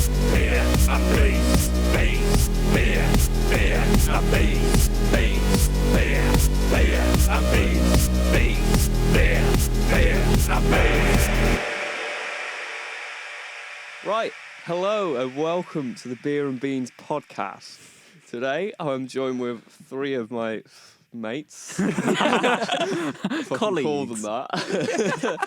beer, and beans, beans, beer, beer, and beans, beans, beer, beer, and beans, beans, beer, beer, and beans. Right, hello and welcome to the Beer and Beans podcast. Today I'm joined with three of my mates. If I can call them that.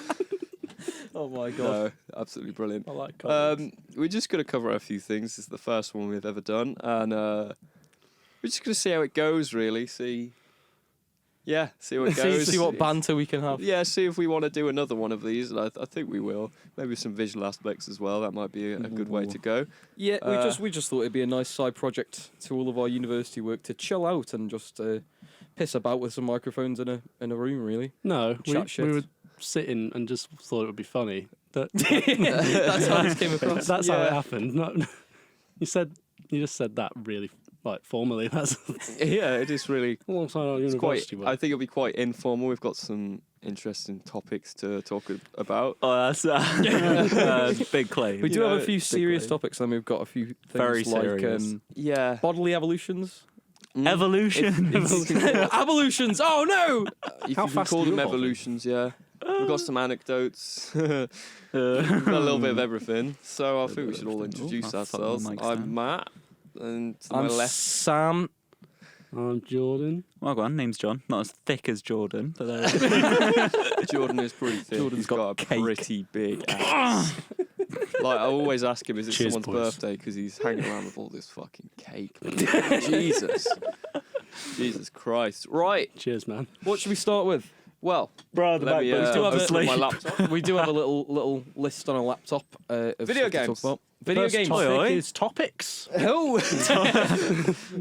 Oh my god. No, absolutely brilliant. I like colleagues. We're just going to cover a few things. This is the first one we've ever done. And we're just going to see how it goes, really. See how it goes. see what banter we can have. Yeah, see if we want to do another one of these. And I think we will. Maybe some visual aspects as well. That might be a good way to go. Yeah, we just thought it'd be a nice side project to all of our university work to chill out and just piss about with some microphones in a room, really. No, Chat shit. we were sitting and just thought it would be funny. That's how this came across. That's how it happened. You just said that really formally. That's Yeah, it is really. alongside our It's university quite. work. I think it'll be quite informal. We've got some interesting topics to talk about. Oh, that's big claim. We do Yeah, have a few big serious claim. topics, and we've got a few things Very like serious. Yeah. bodily evolutions. Evolution. Evolutions! Oh no! If How you can fast call are you them evolving? evolutions, yeah. We've got some anecdotes. We've got a little bit of everything. So I think we should all introduce I'll fuck my ourselves. mic I'm stand. Matt, and to my I'm left, Sam. I'm Jordan. Well, go on, name's John. Not as thick as Jordan, but Jordan is pretty thin. Jordan's He's got got a cake. pretty big ass. Like, I always ask him, is it Cheers, someone's boys. birthday? Because he's hanging around with all this fucking cake. Jesus. Jesus Christ. Right, Cheers, man. What should we start with? well, bro, let me do have open a- my laptop. We do have a little list on a laptop of Video stuff to games. talk about. Video First games. topic Oi, oi. is topics. Oh!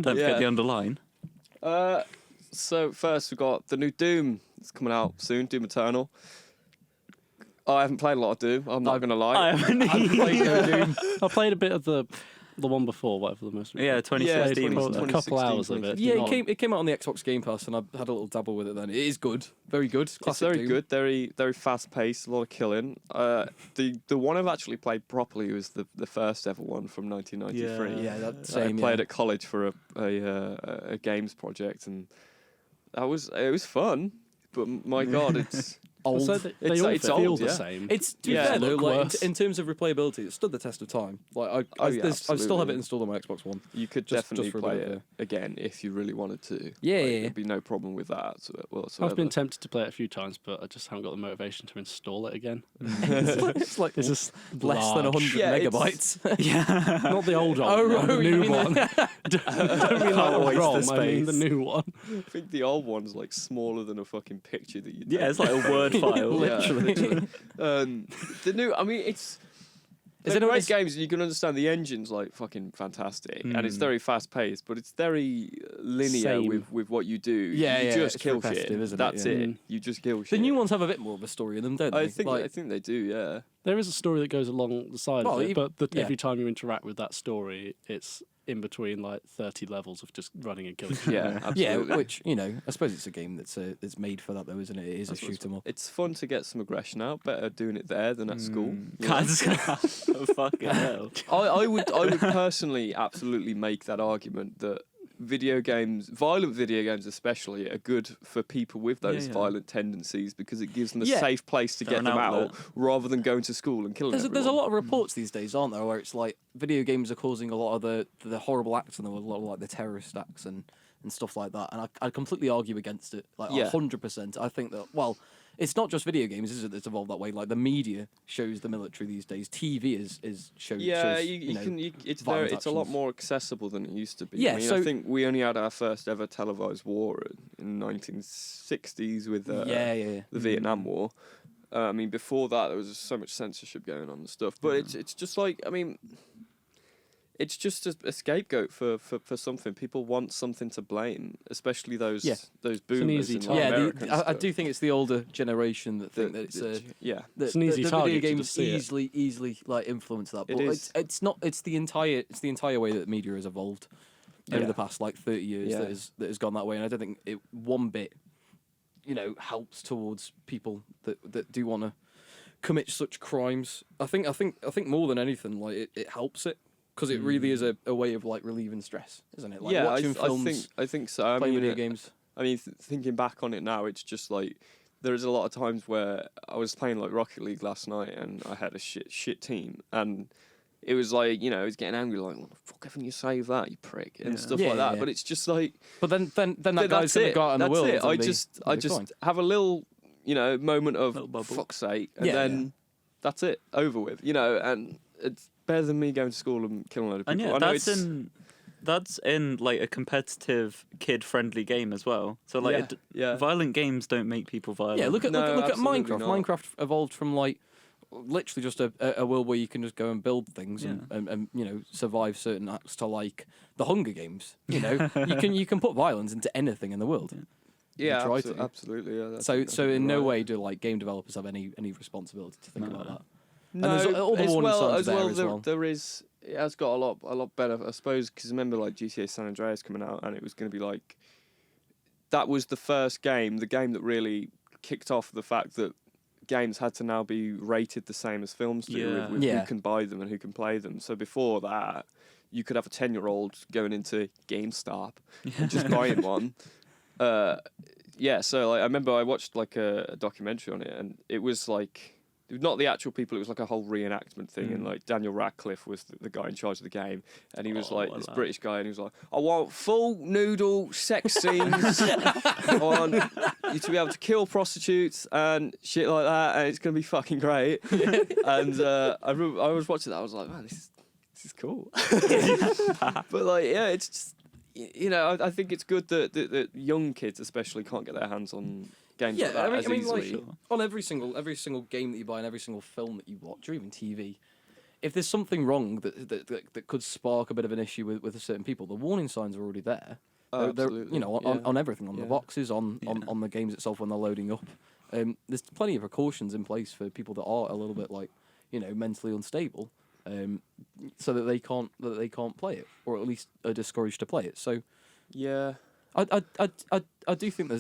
don't Yeah. forget the underline. So first we've got the new Doom. It's coming out soon, Doom Eternal. I haven't played a lot of Doom, I'm not going to lie. I haven't. I played a bit of the one before, whatever the most. Yeah, 2016. Yeah, wasn't a it? couple hours of it. Yeah, Not- it came out on the Xbox Game Pass, and I had a little dabble with it then. It is good. Very good. It's Classic very Doom. good, very fast paced, a lot of killing. The one I've actually played properly was the first ever one from 1993. Yeah, that I same. played at college for a games project, and it was fun. But my God, it's Old. So they It's- all it's feel old, the yeah. same. It's to be Yeah. fair though, Look like worse. in terms of replayability, it stood the test of time. Like I yeah, still have it absolutely. installed on my Xbox One. you could Just definitely for a play bit of it again if you really wanted to. Yeah, Like, yeah. There'd be no problem with that. I've been tempted to play it a few times, but I just haven't got the motivation to install it again. It's like It's just less than large. 100 Yeah, megabytes. Yeah. Not the old one, Oh, the you new mean- one. Don't mean like waste the the ROM, I mean the space. new one. I think the old one's like smaller than a fucking picture that you. Yeah, it's like a word file. Literally. The new. I mean, it's. Is They're it great always- games, and you can understand the engine's like fucking fantastic, and it's very fast paced, but it's very linear Same. with what you do. Yeah, you yeah, just it's kill shit. repetitive, isn't it? That's Yeah. it. You just kill The shit. new ones have a bit more of a story in them, don't they? I think Like, they do. Yeah. There is a story that goes along the side Well, of it, you- but yeah. every time you interact with that story, it's in between like 30 levels of just running and killing. Yeah. yeah, Absolutely. which I suppose it's a game that's made for that though, isn't it? It is That's a what it's shoot 'em up. It's fun to get some aggression out. Better doing it there than at school. you know? Fucking hell. I would personally absolutely make that argument that video games, violent video games especially, are good for people with those Yeah. violent tendencies because it gives them a Yeah. safe place to They're get an them outlet. out rather than going to school and killing There's a everyone. lot of reports these days, aren't there, where it's like video games are causing a lot of the horrible acts and a lot of like the terrorist acts and stuff like that. And I'd completely argue against it, like Yeah. 100%. I think that it's not just video games, is it? That's evolved that way. Like the media shows the military these days. TV shows. Yeah, shows, you know, can. It's violent it's a lot actions. more accessible than it used to be. Yeah, I mean, so- I think we only had our first ever televised war in 1960s with yeah. the Vietnam War. I mean, before that, there was just so much censorship going on and stuff. But it's just like, I mean, it's just a scapegoat for something. People want something to blame, especially those Yeah. those an boomers easy in time. like Yeah, America and I stuff. do think it's the older generation that think that it's yeah. that It's an easy the target video to games just see it. easily like influence that. But It is. it's not. It's the entire way that media has evolved over Yeah. the past like 30 years Yeah. that has gone that way. And I don't think it one bit, helps towards people that do want to commit such crimes. I think more than anything, like it helps it because it really is a way of like relieving stress, isn't it? Like yeah, watching films, I think so. I playing mean, video games. I mean, thinking back on it now, it's just like there's a lot of times where I was playing like Rocket League last night, and I had a shit team, and it was like, you know, I was getting angry, like, what the fuck haven't you saved that, you prick, and stuff Yeah, like that. yeah. But it's just like, But then that guy's that's gonna it. go out in the That's world. it. and I be- just they'll be fine. have a little, you know, moment of Little bubble. fuck's sake, and Yeah, then yeah. that's it, over with, you know. And it's better than me going to school and killing a load of people. And yeah, I know that's in like a competitive, kid-friendly game as well. So like, yeah. violent games don't make people violent. Yeah, look at No, absolutely Minecraft. not. Minecraft evolved from like literally just a world where you can just go and build things and you know survive certain acts to like the Hunger Games. You know, you can put violence into anything in the world. Yeah, try to. absolutely. Yeah, that's- So that's in no right. way do like game developers have any responsibility to think about that. No, And there's all the as warning well, signs as there well, as there, well. there is. It has got a lot better, I suppose, because remember like GTA San Andreas coming out, and it was going to be like that was the first game, the game that really kicked off the fact that games had to now be rated the same as films do, Yeah. with Yeah. who can buy them and who can play them. So before that, you could have a 10-year-old going into GameStop and just buying one. Yeah, so like I remember I watched like a documentary on it, and it was like. Not the actual people, it was like a whole reenactment thing, and like Daniel Radcliffe was the guy in charge of the game, and he was like this British guy, and he was like, I want full noodle sex scenes, I want you to be able to kill prostitutes and shit like that, and it's gonna be fucking great. And I was watching that, I was like, man, this is cool. But like, yeah, it's just, you know, I think it's good that young kids especially can't get their hands on games like that as easily. like, on every single game that you buy and every single film that you watch, or even TV, if there's something wrong that could spark a bit of an issue with certain people, the warning signs are already there. They're, Absolutely. you know, on everything, on the Yeah. boxes, on the games itself when they're loading up. There's plenty of precautions in place for people that are a little bit like, you know, mentally unstable, so that they can't play it, or at least are discouraged to play it. So Yeah. I do think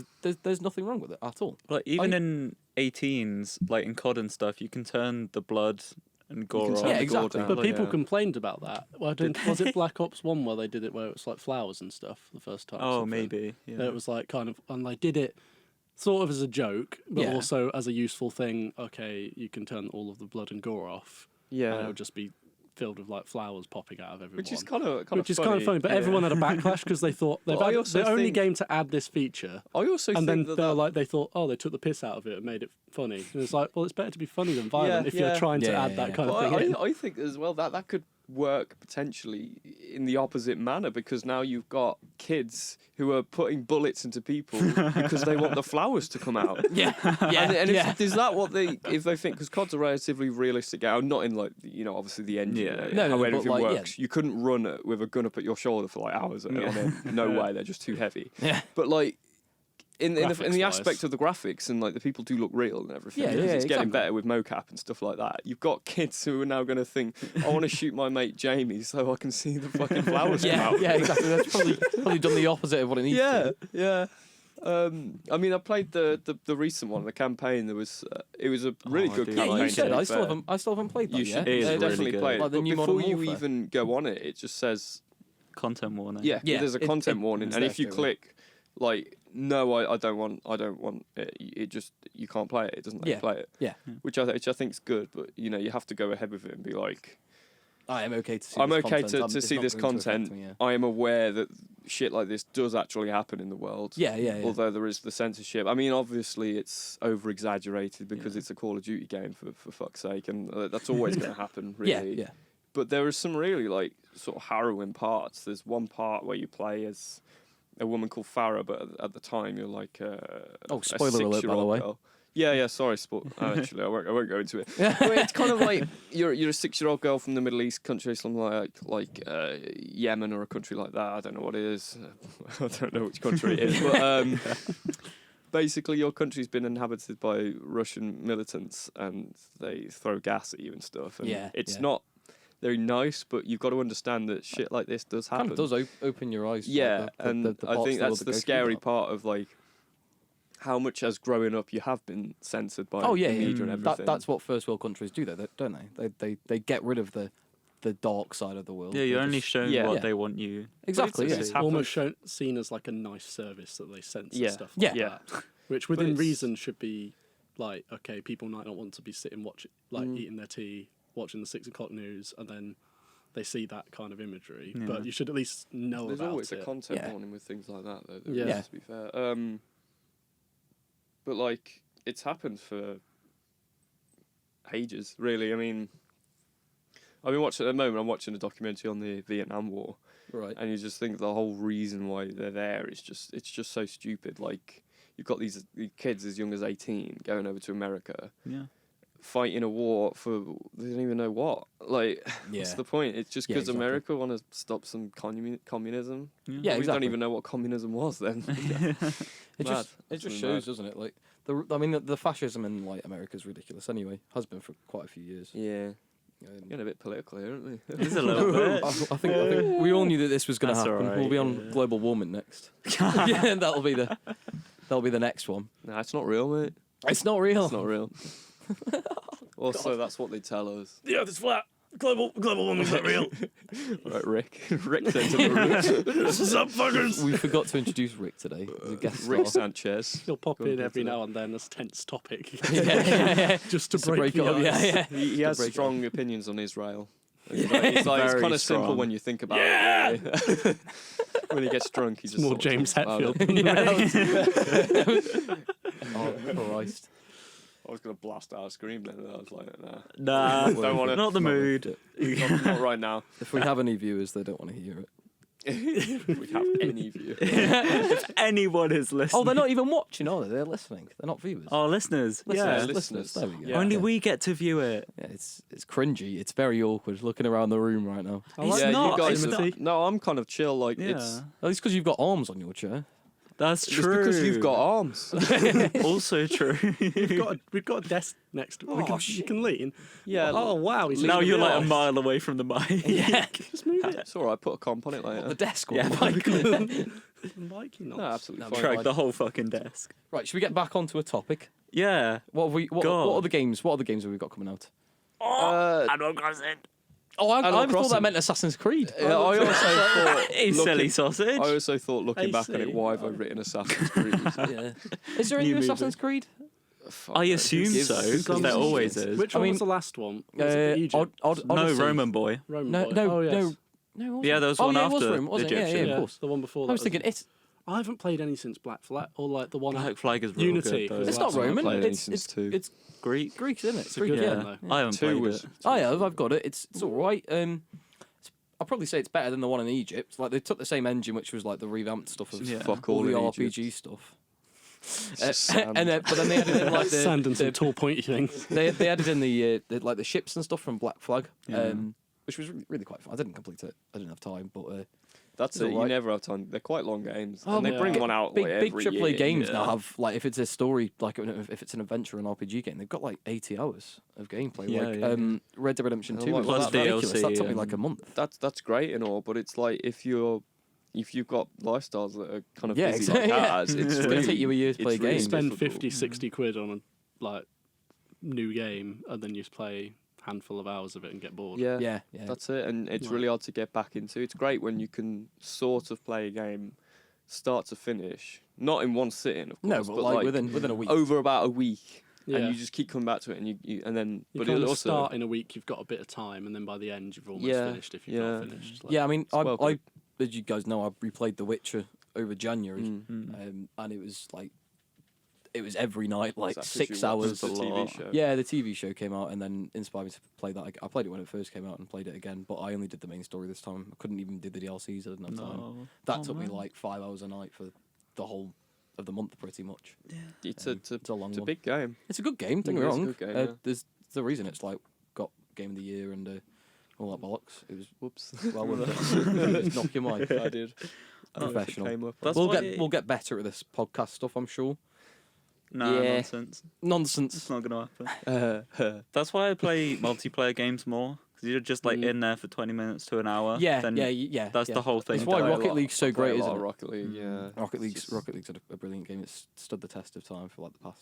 there's nothing wrong with it at all. Like even in 18s, like in COD and stuff, you can turn the blood and gore can off. turn Yeah, the gore exactly. down. But Like, people yeah. complained about that. Well, was it Black Ops 1 where they did it where it was like flowers and stuff the first time? Oh, something? maybe. Yeah. It was like kind of, and they did it sort of as a joke, but Yeah. also as a useful thing. Okay, you can turn all of the blood and gore off. And Yeah. it'll just be filled with like flowers popping out of everyone. Which is kind of funny, but everyone had a backlash because they thought they've Well, I had also the only think- game to add this feature, I also and think then that they thought, oh, they took the piss out of it and made it funny. And it's like, well, it's better to be funny than violent if yeah. you're trying to Yeah, add yeah, that yeah. kind of Well, thing in. I think as well that could work potentially in the opposite manner, because now you've got kids who are putting bullets into people because they want the flowers to come out. Yeah, And is that what if they think, because COD's a relatively realistic game, not in like, you know, obviously the engine, Yeah. No, how but everything like, works. You couldn't run it with a gun up at your shoulder for like hours. Yeah. I mean, no way, they're just too heavy. Yeah. But like, in the Graphics-wise. aspect of the graphics, and like the people do look real and everything, Yeah, because yeah, it's getting exactly. better with mocap and stuff like that. You've got kids who are now going to think, I want to shoot my mate Jamie so I can see the fucking flowers come yeah, out. yeah, exactly. That's probably done the opposite of what it needs to. Yeah. I mean, I played the recent one, the campaign. There was it was a really good dude. Yeah, campaign. you to said be I still fair. haven't played that You yet. should It is really definitely good. play it. Like the But new before Modern you Warfare. even go on it, it just says Content warning. yeah. Yeah, There's a it- content it- warning, it's and there if you straight away. click like no, I don't want it. It just you can't play it. It doesn't let Yeah. you play it. Yeah. Which I think is good, but you know you have to go ahead with it and be like, I am okay to see. I'm this okay content. to It's see not this going to affect content. me, yeah. I am aware that shit like this does actually happen in the world. Yeah, yeah, yeah. Although there is the censorship. I mean, obviously it's over exaggerated because it's a Call of Duty game for fuck's sake, and that's always going to happen. Really. Yeah, yeah. But there are some really like sort of harrowing parts. There's one part where you play as a woman called Farah, but at the time you're like Oh, a spoiler alert, by the 6-year-old way. girl. Yeah. Sorry, actually, I won't go into it. But it's kind of like you're a 6-year-old girl from the Middle East country, something like Yemen or a country like that. I don't know what it is. I don't know which country it is, but basically your country's been inhabited by Russian militants, and they throw gas at you and stuff. And Yeah, it's yeah. not very nice, but you've got to understand that shit like this does happen. Kind of does open your eyes. to, like, Yeah, the I parts think of the world that's that the go through scary that. part of like how much as growing up you have been censored by Oh yeah, the yeah. media and everything. That's what first world countries do, though, don't they? They get rid of the the dark side of the world. Yeah, you're They're only just- shown Yeah. what Yeah. they want you. Exactly. But Yeah. It's almost seen as like a nice service that they censor Yeah. stuff Yeah. like Yeah. that. Which within it's- reason should be like, okay, people might not want to be sitting watching, like Mm. eating their tea, watching the 6 o'clock news, and then they see that kind of imagery. Yeah. But you should at least know There's about always it. a content Yeah. warning with things like that, though. There Yeah. is, to be fair. But like, it's happened for ages, really. I mean, I've been watching at the moment. I'm watching a documentary on the Vietnam War, Right. and you just think the whole reason why they're there is it's just so stupid. Like, you've got these kids as young as 18 going over to America, Yeah. fighting a war for they don't even know what. Like, what's Yeah. the point? It's just Yeah, because exactly. America want to stop some communism. Yeah, We exactly. don't even know what communism was then. It Mad. just Absolutely shows, mad. doesn't it? Like the fascism in like America is ridiculous. Anyway, has been for quite a few years. Yeah, Um, getting a bit political here, aren't we? It's a little bit. I think we all knew that this was going to That's happen. alright, We'll be on yeah. global warming next. Yeah, that'll be the next one. Nah, it's not real, mate. It's not real. It's not real. Also, that's what they tell us. The Earth is flat. Global warming's not real. Right, Rick. Rick said to the room. What's up, fuckers? We forgot to introduce Rick today as a guest Rick star. Sanchez. He'll pop Go on, in go every to now and then as tense topic. yeah. Just to Just to break the it up. ice. Yeah, yeah. He To has break it strong opinions on Israel. It's Very kind of simple strong. when you think about it. Really. When he gets drunk, he It's just more sort of James talks about Hetfield. it. Yeah, oh Christ! I was gonna blast out a scream then, and I was like, nah, Nah, don't want to. not the mood. Not right now. If we have any viewers, they don't want to hear it. If we have any of you. If anyone is listening. Oh, they're not even watching, are they? They're listening. They're not viewers. Oh, listeners. Yeah. listeners. There we go. Yeah. Only we get to view it. Yeah, it's cringy. It's very awkward looking around the room right now. It's yeah, not. you guys. It's Are, not. no, I'm kind of chill. Like Yeah. it's At least because you've got arms on your chair. That's it's true. because you've got arms. Also true. We've got a desk next to it. You can lean. Yeah. Oh, wow. He's Now leaning you're a bit like a off. mile away from the mic. Yeah. Just move it. It's all right. Put a comp on it later. The desk one. Yeah, Mikey No, knobs. absolutely No, fine. Drag the whole fucking desk. Right, should we get back onto a topic? Yeah. What have we? What God. other games? What other games have we got coming out? Animal Crossing. Oh, I Animal thought that Crossing. meant Assassin's Creed. Yeah, I also thought. Hey, silly sausage. I also thought, looking back at AC. it, why have I written Assassin's Creed? Yeah. Is there a New new movie. Assassin's Creed? Fuck, I who assume gives- so, who because gives there a always shit? is. Which I one mean, was the last one? Was it Egypt? Odd No, Odyssey. Roman boy. Roman No, boy. no, oh, yes. no. No, it wasn't. Yeah, there was oh, one yeah, it was after Rome, wasn't it? Egyptian. Yeah, Yeah, of course. the one before. I was that thinking it's I haven't played any since Black Flag or like the one. Black Flag is real Unity. good, though. it's Well, not I haven't Roman. played any It's since it's two. it's Greek. Greek, isn't it? It's a Greek, good yeah. one, though. I haven't Two played was. it. Oh yeah, I've got it. It's all right. I'll probably say it's better than the one in Egypt. Like they took the same engine, which was like the revamped stuff of Yeah. Fuck all all the in RPG Egypt. stuff. It's just sand. But then they added in like Sand and some the tall pointy things. they added in the like the ships and stuff from Black Flag, Yeah. which was really quite fun. I didn't complete it. I didn't have time, but That's It's it. You alright. never have time. They're quite long games, Oh, and they yeah. bring one out big like big every AAA year. games now yeah. have like if it's a story like if it's an adventure or an RPG game, they've got like 80 hours of gameplay. Yeah, like yeah. Red Dead Redemption And 2 like was plus ridiculous. DLC That took me like a and- month. That's great and all, but it's like if you've got lifestyles that are kind of Yeah, busy exactly, like yeah. ours, it's It's gonna take you a year to it's play a game. really Spend difficult. 50, 60 quid on a like new game, and then you just play a handful of hours of it and get bored. Yeah, Yeah. that's it, and it's Right. really hard to get back into. It's great when you can sort of play a game, start to finish, not in one sitting, of No, course, but like within a week. over about a week, Yeah. and you just keep coming back to it, and you and then You but kind it of also start in a week, you've got a bit of time, and then by the end, you've almost Yeah, finished if you've yeah. not finished. Like, Yeah, I mean, well I as you guys know, I replayed The Witcher over January, Mm. and it was like it was every night, like Is that 'cause 6 you watched hours. the TV lot. show? Yeah, the TV show came out and then inspired me to play that. I played it when it first came out and played it again, but I only did the main story this time. I couldn't even do the DLCs. I didn't have time. No. That Oh, took me man. like 5 hours a night for the whole of the month, pretty much. It's It's a long it's a one. big game. It's a good game. Don't get It me is a wrong. good game, yeah. There's the reason it's like got Game of the Year and all that bollocks. It was Whoops. well worth it. Just knock your mic. I did. Professional. That's We'll why we'll get better at this podcast stuff, I'm sure. Nah, Yeah. nonsense. It's Nonsense. not gonna happen. That's why I play multiplayer games more. Because you're just like in there for 20 minutes to an hour. Yeah, then yeah. That's yeah. the whole thing. That's why Play a Rocket lot- League's so I play great, a lot isn't of it? Rocket League, yeah. Rocket It's League's just Rocket League's a brilliant game. It's stood the test of time for like the past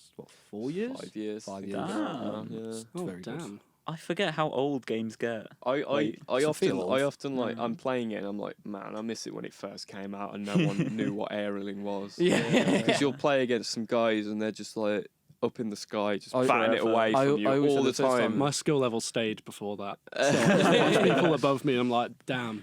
4 years. 5 years. 5 years. Damn. Yeah. It's Oh very good. damn! I forget how old games get. I Doesn't feel old. often like I'm playing it and I'm like, man, I miss it when it first came out and no one knew what aerialing was. Yeah. Because you'll play against some guys and they're just like up in the sky, just batting it forever. away I from you always all said the the first time- time. My skill level stayed before that. So I watch people above me, and I'm like, damn.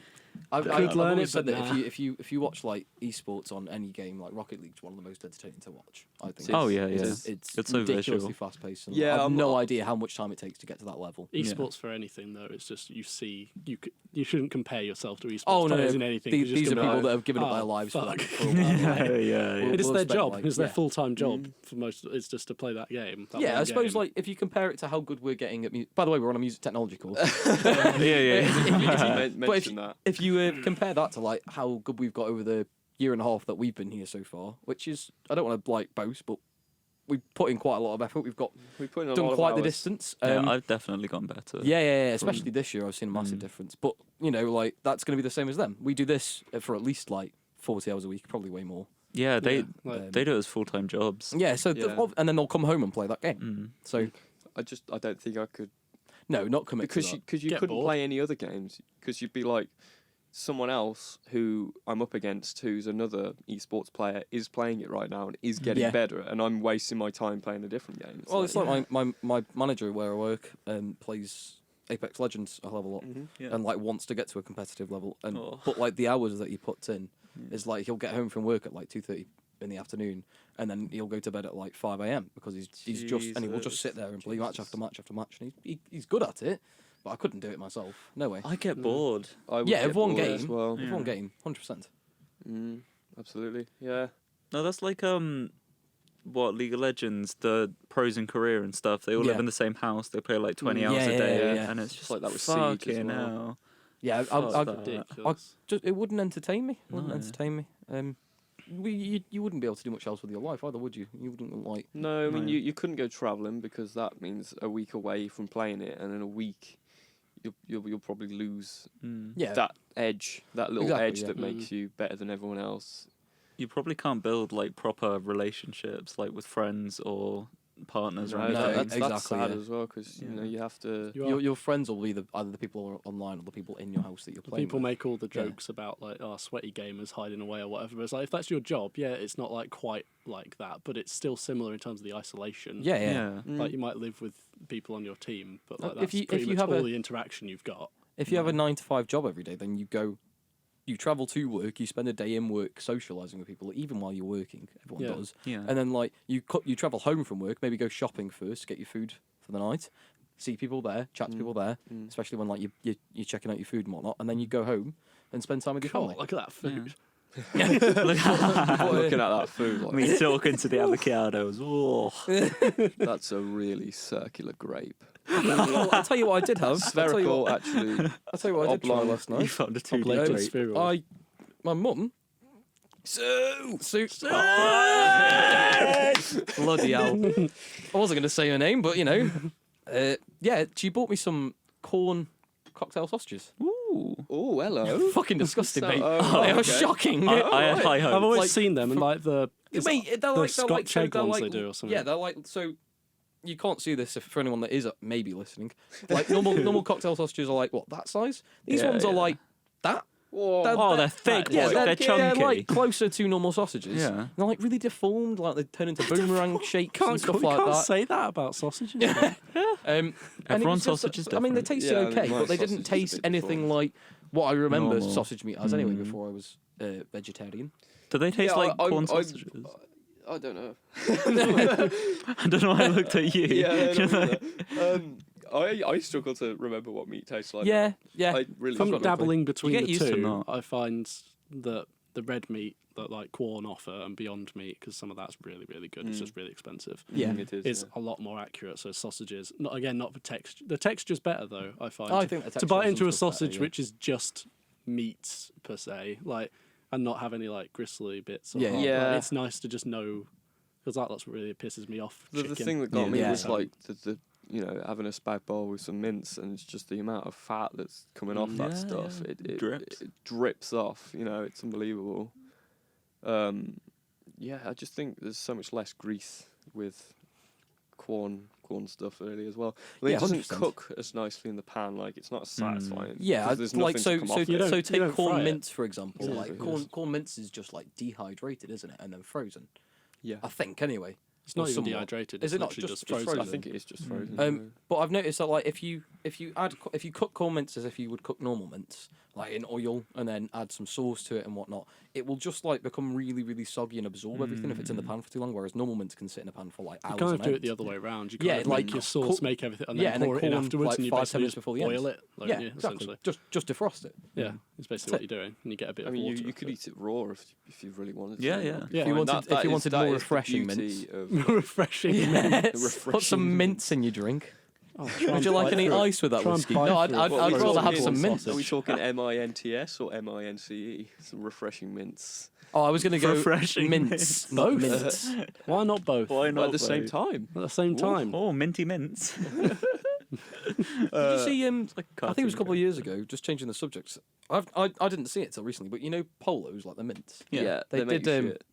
I've Could learn always it, said but that nah. if you watch like esports on any game, like Rocket League's one of the most entertaining to watch. I think. Oh, yeah, It's, yeah. it's It's so ridiculously visual. fast paced. Yeah, I have I'm no not- idea how much time it takes to get to that level. Esports for anything though, it's just you shouldn't compare yourself to esports Oh no, players no. in anything. These, You're just these are gonna be people like, that have given up their "Oh, lives for that. fuck." For a while. yeah, We'll- yeah. It's we'll their expect, job. like, It's their yeah. full time job for most. It's just to play that game. that Yeah, one I suppose game. like if you compare it to how good we're getting at music. By the way, we're on a music technology course. yeah, But if, Mention that. if you compare that to like how good we've got over the year and a half that we've been here so far, which is I don't want to like boast, but we've put in quite a lot of effort. We've got We put in a done lot of quite the hours. distance. Yeah, I've definitely gone better. Yeah. Especially this year, I've seen a massive difference. But you know, like that's going to be the same as them. We do this for at least like 40 hours a week, probably way more. Yeah, they Yeah, like- they do it as full-time jobs. Yeah. So Yeah. and then they'll come home and play that game. Mm. So I don't think I could no, not commit because to that. you Get couldn't bored. play any other games because you'd be like someone else who I'm up against who's another esports player is playing it right now and is getting Yeah. better and I'm wasting my time playing a different game. Well, it's like my manager where I work plays Apex Legends a hell of a lot. Yeah. And like wants to get to a competitive level, and Oh. but like the hours that he puts in is like he'll get home from work at like 2:30 in the afternoon, and then he'll go to bed at like 5 a.m. because he's just and he will just Jesus. sit there and play match after match after match, and he's good at it, but I couldn't do it myself. No way. I get bored. I would Yeah, get if one bored game, as well. if one game, 100%. Absolutely, yeah. No, that's like what League of Legends, the pros in career and stuff. They all live Yeah. in the same house. They play like 20 hours Yeah, a day, yeah, yeah. and it's just like that with Siege as fucking well. hell. Yeah, Fuck I that. ridiculous. just it wouldn't entertain me. It wouldn't No. entertain me. You wouldn't be able to do much else with your life either, would you? You wouldn't like. No, I mean No. you couldn't go travelling because that means a week away from playing it, and in a week you'll probably lose Mm. Yeah. that edge, that little Exactly, edge yeah. that makes you better than everyone else. You probably can't build like proper relationships like with friends or partners or No, anything. that's that's exactly, sad yeah. as well because you know Yeah. you have to. Your friends will be either the people who are online or the people in your house that you're playing People with. make all the Yeah. jokes about like, oh, sweaty gamers hiding away or whatever. But it's like if that's your job, yeah, it's not like quite like that, but it's still similar in terms of the isolation. Yeah. Yeah. Like you might live with people on your team, but like If that's you- pretty if you much have all a- the interaction you've got. If you have a 9 to 5 job every day, then you travel to work, you spend a day in work socialising with people, even while you're working. Everyone Yeah. does. Yeah. And then like you travel home from work, maybe go shopping first, get your food for the night, see people there, chat to people there, especially when like you're checking out your food and whatnot, and then you go home and spend time with your God, family. look at that food. Looking at that food, like, Me talking to the avocados. Oh. that's a really circular grape. Well, I'll tell you what I did have. Spherical, actually. I'll tell you what I did try oblong. last You night. found a 2D Oblate grape. spherical. My mum. Sue. Bloody hell. I wasn't going to say her name, but you know. Yeah, she bought me some corn cocktail sausages. Ooh. Oh, hello. Fucking disgusting, So- mate. oh, They are okay. shocking. I had high hopes. I've always like, seen them and like the Mate, they're the like Scotch egg they're ones like, they do or something. Yeah, they're like so. You can't see this for anyone that is maybe listening. Like normal cocktail sausages are like what that size. These Yeah, ones are yeah. like that. Whoa. They're thick, Yeah, like, they're chunky. like closer to normal sausages. Yeah. And they're like really deformed, like they turn into boomerang shapes and stuff we like can't that. say that about sausages. And it Everyone's was just- sausage is I mean, they different. tasted Yeah, okay, my but they sausage didn't is a taste bit anything deformed. like what I remember Normal. sausage meat as anyway before I was vegetarian. Do they taste Yeah, like corn I sausages? I don't know. I don't know why I looked at you. Yeah, I don't know. I struggle to remember what meat tastes like. Yeah, yeah. I really If I'm struggle. dabbling between get the used to two, not. I find that the red meat that like Quorn offer and Beyond Meat, because some of that's really, really good. It's just really expensive. Yeah. It is. Is a lot more accurate. So sausages, not for texture. The texture's better though. I find. I think the to texture bite is into a also better, sausage yeah. which is just meat per se, like, and not have any like gristly bits. Or Yeah, like, yeah. it's nice to just know, because that's what really pisses me off. The chicken. thing that got me Yeah. was like the having a spag bowl with some mince and it's just the amount of fat that's coming off that Yeah, stuff. yeah. It Drips. It drips off. It's unbelievable. Yeah, I just think there's so much less grease with corn popcorn stuff earlier as well. I mean, Yeah, it doesn't 100%. cook as nicely in the pan. Like it's not as satisfying. Yeah, because there's like nothing to come off You it. don't- so you take don't corn fry it. mince for example. Yeah. Like corn mince is just like dehydrated, isn't it, and then frozen. Yeah, I think anyway. It's not Or even somewhat. dehydrated. Is It's it not literally just frozen? I think it is just frozen. But I've noticed that like if you cook corn mince as if you would cook normal mince, like in oil, and then add some sauce to it and whatnot, it will just like become really really soggy and absorb everything if it's in the pan for too long. Whereas normal mince can sit in a pan for like You hours. kind of on do it end. the other way around. You Yeah, kind of like make your sauce, cook- make everything, and yeah, then and then pour it in corn, afterwards, like, and you 5-10 basically minutes just before the end. boil it, don't Yeah, you, exactly. essentially. Just defrost it. Yeah, it's basically what you're doing, and you get a bit I of mean, water. you could eat it raw if you really wanted to. Yeah, you yeah. know. Yeah. If you Fine. wanted, That- if that you is- wanted that more is the refreshing beauty mince, of- refreshing. yes, put some refreshing mince in your drink. Oh, try Would you and like bite any through it. ice with that Try and whiskey? bite No, I'd, through it. I'd, What, I'd are we rather have talking- some mince. Are we talking MINTS or MINCE? Some refreshing mints. Oh, I was going to go Refreshing mince, not Both? mince. Why not both Why At not the same both? time. at the same time? Oh, minty mints. Did you see? I think it was a cartoon couple of years ago. Just changing the subject. I didn't see it till recently, but you know, polos like the mints. Yeah. They make did, you shit.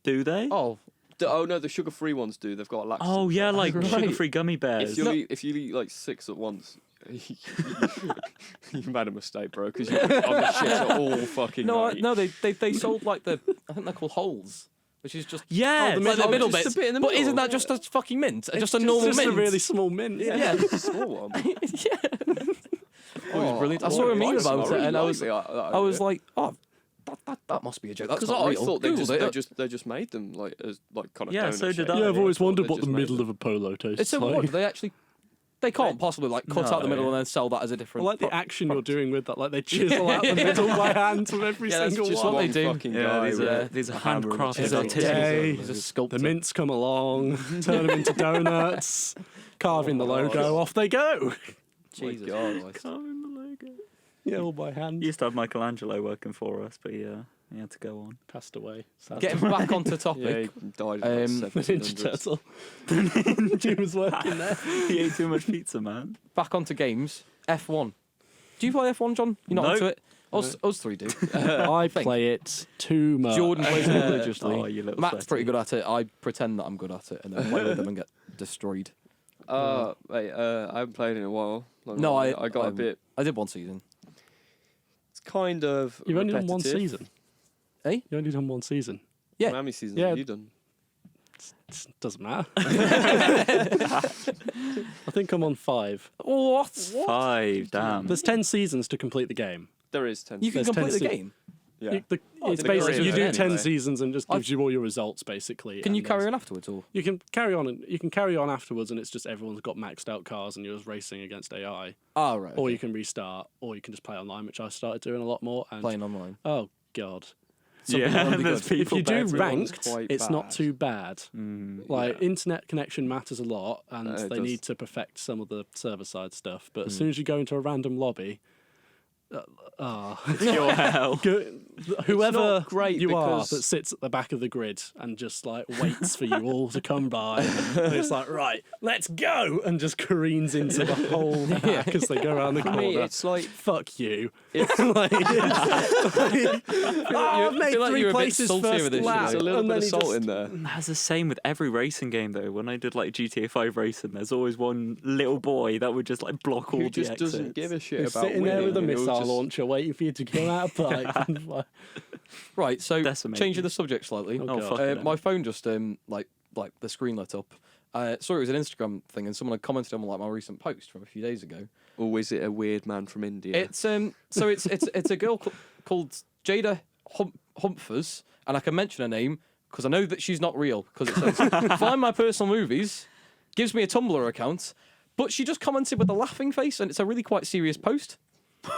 Do they? Oh, Oh no, the sugar-free ones do. They've got laxative. Oh yeah, like Right. sugar-free gummy bears. If you eat like 6 at once, you made a mistake, bro. Because you're on the shit all fucking night. no, they sold like I think they're called holes, which is just Yeah, like the middle just bit. the bit in the But middle. isn't that just a fucking mint? Just a just- normal Just mint. a really small mint. Yeah, it's a small one. yeah. It was brilliant. I saw a meme about it, and I was like, oh, that must be a joke. That's because not I real. thought Googled it. they just made them like as like kind of Yeah, donut so did shaped. I. Yeah, I've always thought wondered they what the just made middle them. of a polo tastes It's a like. wood. They can't possibly like cut out the No. middle and then sell that as a I different. like the pro- action you're product. doing with that. Like they chisel out the middle by hand from every Yeah, that's single just one. what they one do. fucking Yeah, guy these with are a- these are a hammer and a handcrafted chisel. artistic. Day. He's a sculptor. The mints come along, turn them into donuts, carving the logo, off they go. Jesus God. Christ. Carving the logo. Yeah, all by hand. Used to have Michelangelo working for us, but he had to go on. Passed away. Getting back onto topic. Yeah, he died in Um, like The Ninja 1700s. Turtle. The Ninja was working there. He ate too much pizza, man. Back onto games. F1. Do you play F1, John? You're not No. into it? Us three do. I think. play it too much. Jordan plays it religiously. Oh, you little Matt's sweaty. pretty good at it. I pretend that I'm good at it and then play with them and get destroyed. Wait, I haven't played in a while. Like, No, I got a I'm- bit. I did one season. It's kind of. You've only done one repetitive. season. Eh? You only done one season. Yeah. How many seasons Yeah. have you done? Doesn't matter. I think I'm on 5. What? 5, damn. There's 10 seasons to complete the game. There is 10. You can There's complete the 10 game. yeah. It's the basically career you do mode 10 anyway. seasons and just gives you all your results basically. Can you and carry there's- on afterwards or? You can carry on. You can carry on afterwards, and it's just everyone's got maxed out cars, and you're just racing against AI. Ah, right. Or okay. you can restart, or you can just play online, which I started doing a lot more. And Playing online. oh god, Yeah, really there's good. if people you do better. ranked, quite it's not bad. too bad. Like internet connection matters a lot, and it they does. need to perfect some of the server side stuff. But as soon as you go into a random lobby, Your hell. whoever not great you are because- that sits at the back of the grid and just like waits for you all to come by, and it's like right, let's go, and just careens into the whole back as they go around the For corner. me, it's like. Fuck you. It's, Like, I've made feel like 3 you're a bit places salty first with this, lap, it's a little and bit then of he salt just- in there. That's the same with every racing game, though. When I did like GTA 5 racing, there's always one little boy that would just like block all Who the just exits. doesn't give a shit He's about sitting there with a winning, and he'll missile just- launcher waiting for you to come out of bike. Right, so Decimate changing you. the subject slightly. Oh, Oh, God. fuck it. My phone just like the screen lit up. Saw it was an Instagram thing, and someone had commented on like my recent post from a few days ago. Or is it a weird man from India? It's so it's a girl called Jada Humphers, and I can mention her name because I know that she's not real because it says find my personal movies, gives me a Tumblr account, but she just commented with a laughing face, and it's a really quite serious post.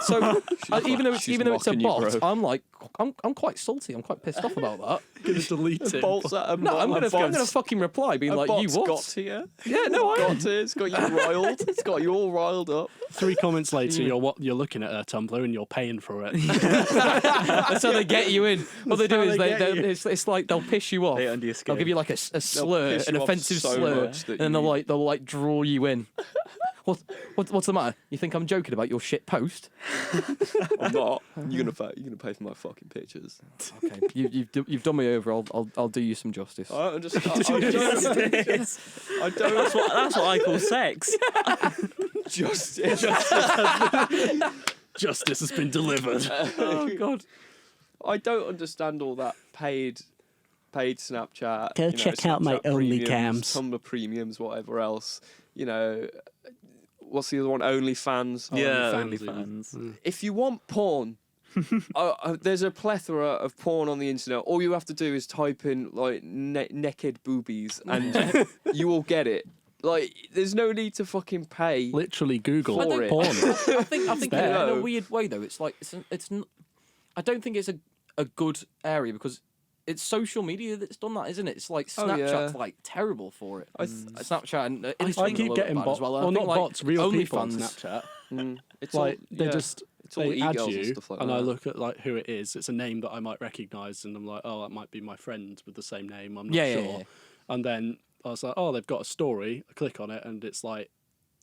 So even though it's she's a mocking you, bot, bro. I'm like I'm quite salty. I'm quite pissed off about that. Gonna delete it. Bolts at a No, I'm gonna fucking reply, being like, you what? got here. Yeah, no, I Got here. It's got you riled. It's got you all riled up. 3 comments later, you're looking at her Tumblr and you're paying for it. That's how they get you in. What they do how is they get you. it's like they'll piss you off. They under your They'll skin. give you like a slur, piss an you off offensive so slur, much that and then you- they'll draw you in. What's the matter? You think I'm joking about your shit post? I'm not. You're gonna pay for my fucking pictures. Okay, you've done me over. I'll do you some justice. I don't understand. I don't. That's what I call sex. Justice. Justice has been delivered. Oh God. I don't understand all that paid Snapchat. Go check out my Snapchat premiums, OnlyCams. Tumblr premiums, whatever else. What's the other one? OnlyFans. Yeah, OnlyFans, OnlyFans. If you want porn, there's a plethora of porn on the internet. All you have to do is type in like naked boobies, and you will get it. Like, there's no need to fucking pay. Literally Google For it. porn. I think in there. a weird way though, it's like it's not, I don't think it's a good area because it's social media that's done that, isn't it? It's like Oh, Snapchat's yeah. like terrible for it. I th- Snapchat and I Instagram keep are a little getting bad bots. as well. I Well, think, not like, bots, real people on OnlyFans. Snapchat. It's Like all, they yeah. just It's all they add e-girls you, and stuff like and that. I look at like who it is. It's a name that I might recognise, and I'm like, oh, that might be my friend with the same name. I'm not Yeah, sure. yeah, yeah. And then I was like, oh, they've got a story. I click on it, and it's like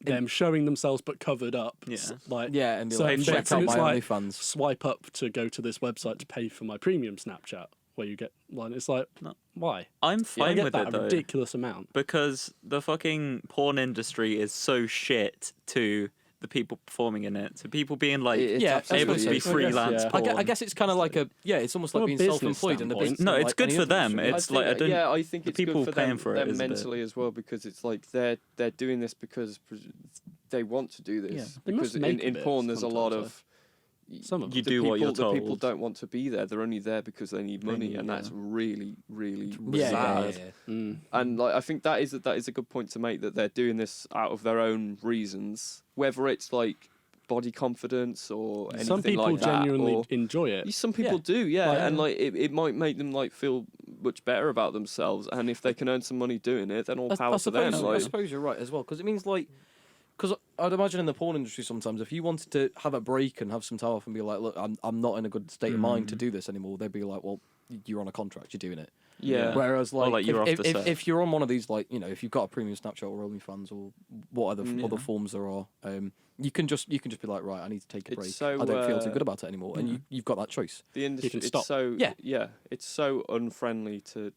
them showing themselves but covered up. Yeah. Like Yeah, and be So like, it's check out it's my like- OnlyFans. swipe up to go to this website to pay for my premium Snapchat, where you get one. It's like, No. why? I'm I fine get with that it though, ridiculous amount. because the fucking porn industry is so shit to the people performing in it. So people being like It's Yeah, absolutely- able to be I guess, freelance yeah. porn. I guess it's kind of like it's almost From like a being business self-employed and a standpoint. business. No, it's like good any for other them. industry. It's like, I don't- Yeah, I think the it's good people for paying them, for it them is a bit- mentally as well, because it's like they're doing this because they want to do this. Yeah. They Because must make in it porn, there's a lot sometimes, of Some of You them. do what you're The people told. don't want to be there. They're only there because they need money, and yeah. that's really, really Yeah, sad. yeah. Mm. And like, I think that is a good point to make, that they're doing this out of their own reasons, whether it's like body confidence or anything Some people like that. genuinely or, enjoy it. some people Yeah. do, yeah, Like, and like it might make them like feel much better about themselves, and if they can earn some money doing it, then all power to them. I Like, suppose you're right as well, because it means like, because I'd imagine in the porn industry sometimes, if you wanted to have a break and have some time off and be like, look, I'm not in a good state of mind to do this anymore, they'd be like, well, you're on a contract, you're doing it. yeah, Whereas Or, like, like, you're off the set. if you're on one of these, like, you know, if you've got a premium Snapchat or OnlyFans or what other Yeah. other forms there are, you can just be like, right, I need to take a It's break. so, I don't feel too uh, good about it anymore, and you've got that choice. the industry, can it's stop. so Yeah. it's so unfriendly to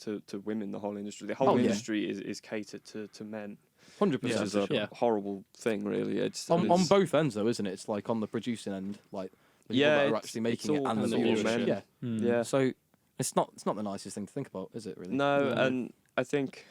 women. The whole industry, the whole Oh, yeah. industry is catered to men, 100%. which is a Yeah. horrible thing, really. It's On it's- both ends though, isn't it? It's like on the producing end, like the people Yeah, that are it's- actually it's making it, all and the the viewers. viewership. Yeah. yeah. So it's not the nicest thing to think about, is it? Really? No, No. and I think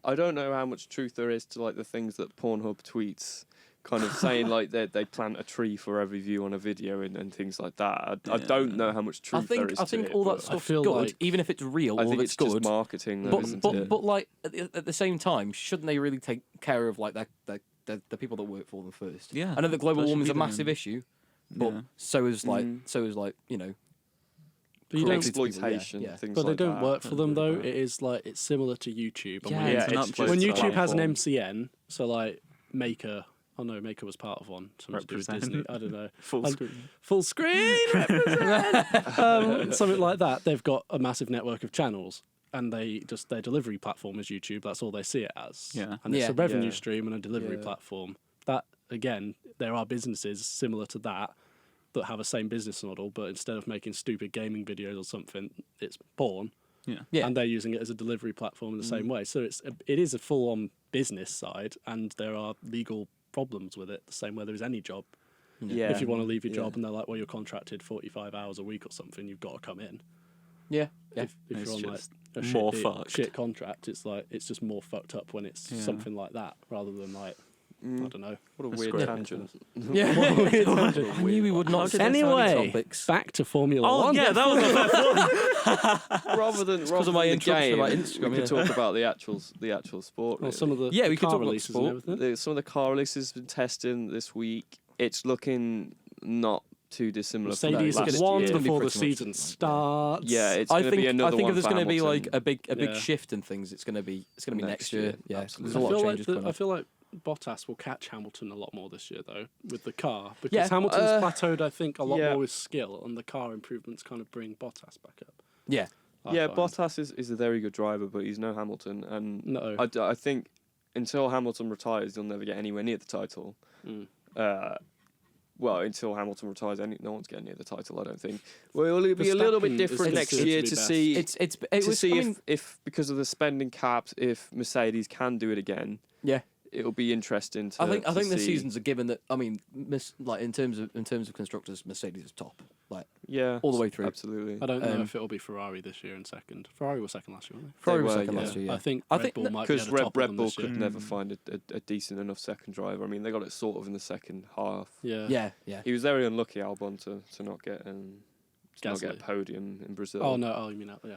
I don't know how much truth there is to like the things that Pornhub tweets, kind of saying like they plant a tree for every view on a video and things like that. I don't know how much I truth there think is. I to think it, all that but stuff's feel good, like- even if it's real, I all think of it's it's just good. marketing, though, isn't it? But like at the same time, shouldn't they really take care of like the people that work for them first? Yeah, I know that global that should warming is be a the massive aim. issue, but Yeah. so is like you know. But you cruelty don't. to people, exploitation, yeah. things But they like don't that. work for them though. Yeah. It is like it's similar to YouTube. And Yeah, when, Yeah, an it's upload just when a YouTube has an platform. MCN, so like Maker. Oh no, Maker was part of one. Something to do with Represent. Disney. I don't know. Full Um, screen. Full screen. Represent! Something like that. They've got a massive network of channels, and their delivery platform is YouTube. That's all they see it as. Yeah. And it's Yeah. a revenue Yeah. stream and a delivery Yeah. platform. That again, there are businesses similar to that have a same business model, but instead of making stupid gaming videos or something, it's porn. Yeah. Yeah. And they're using it as a delivery platform in the same way. So it is a full-on business side, and there are legal problems with it, the same way there is any job. Yeah. If you want to leave your Yeah. job and they're like, well, you're contracted 45 hours a week or something, you've got to come in. Yeah. If It's you're on like just a more shit, fucked. shit contract, it's like it's just more fucked up when it's Yeah. something like that rather than like I don't know. What a That's weird great. tangent. Yeah. I knew we would not. Anyway, topics. back to Formula Oh One. yeah, that was a fair point. rather than of my the introduction game, about Instagram, we could yeah. talk about the actual sport. Well, really. some of the Yeah, the we could car talk about releases sport. and everything. Some of the car releases been testing this week. It's looking not too dissimilar from Mercedes last have it's won year. gonna be before the pretty much season the same. starts. Yeah, it's I going to be think another if one there's for going to be like Hamilton. a big Yeah. shift in things, it's going to be Next next year. year, Yeah, absolutely. there's a lot of changes coming. I up. feel like Bottas will catch Hamilton a lot more this year though with the car because Yeah, Hamilton's plateaued I think a lot yeah. more with skill and the car improvements kind of bring Bottas back up. Yeah, I Yeah, find. Bottas is a very good driver, but he's no Hamilton, and No. I think until Hamilton retires, he'll never get anywhere near the title. Mm. Well, until Hamilton retires, no one's getting near the title, I don't think. Well, it'll be a little bit Verstappen is different next considered year to be to best. see It's because of the spending caps, if Mercedes can do it again. Yeah. It'll be interesting to I think this see. season's a given that like in terms of constructors, Mercedes is top, like Yeah, all the way through. Absolutely. I don't know if it'll be Ferrari this year in second. Ferrari was second last year, weren't Ferrari They was were, second yeah. last year. Yeah. I think I Red think Bull might be Because at the top of Red them Bull this year. could never find a decent enough second driver. I mean, they got it sort of in the second half. Yeah. Yeah. He was very unlucky, Albon, to not get not get a Gasly. podium in Brazil. Oh no! Oh, you mean that? Yeah.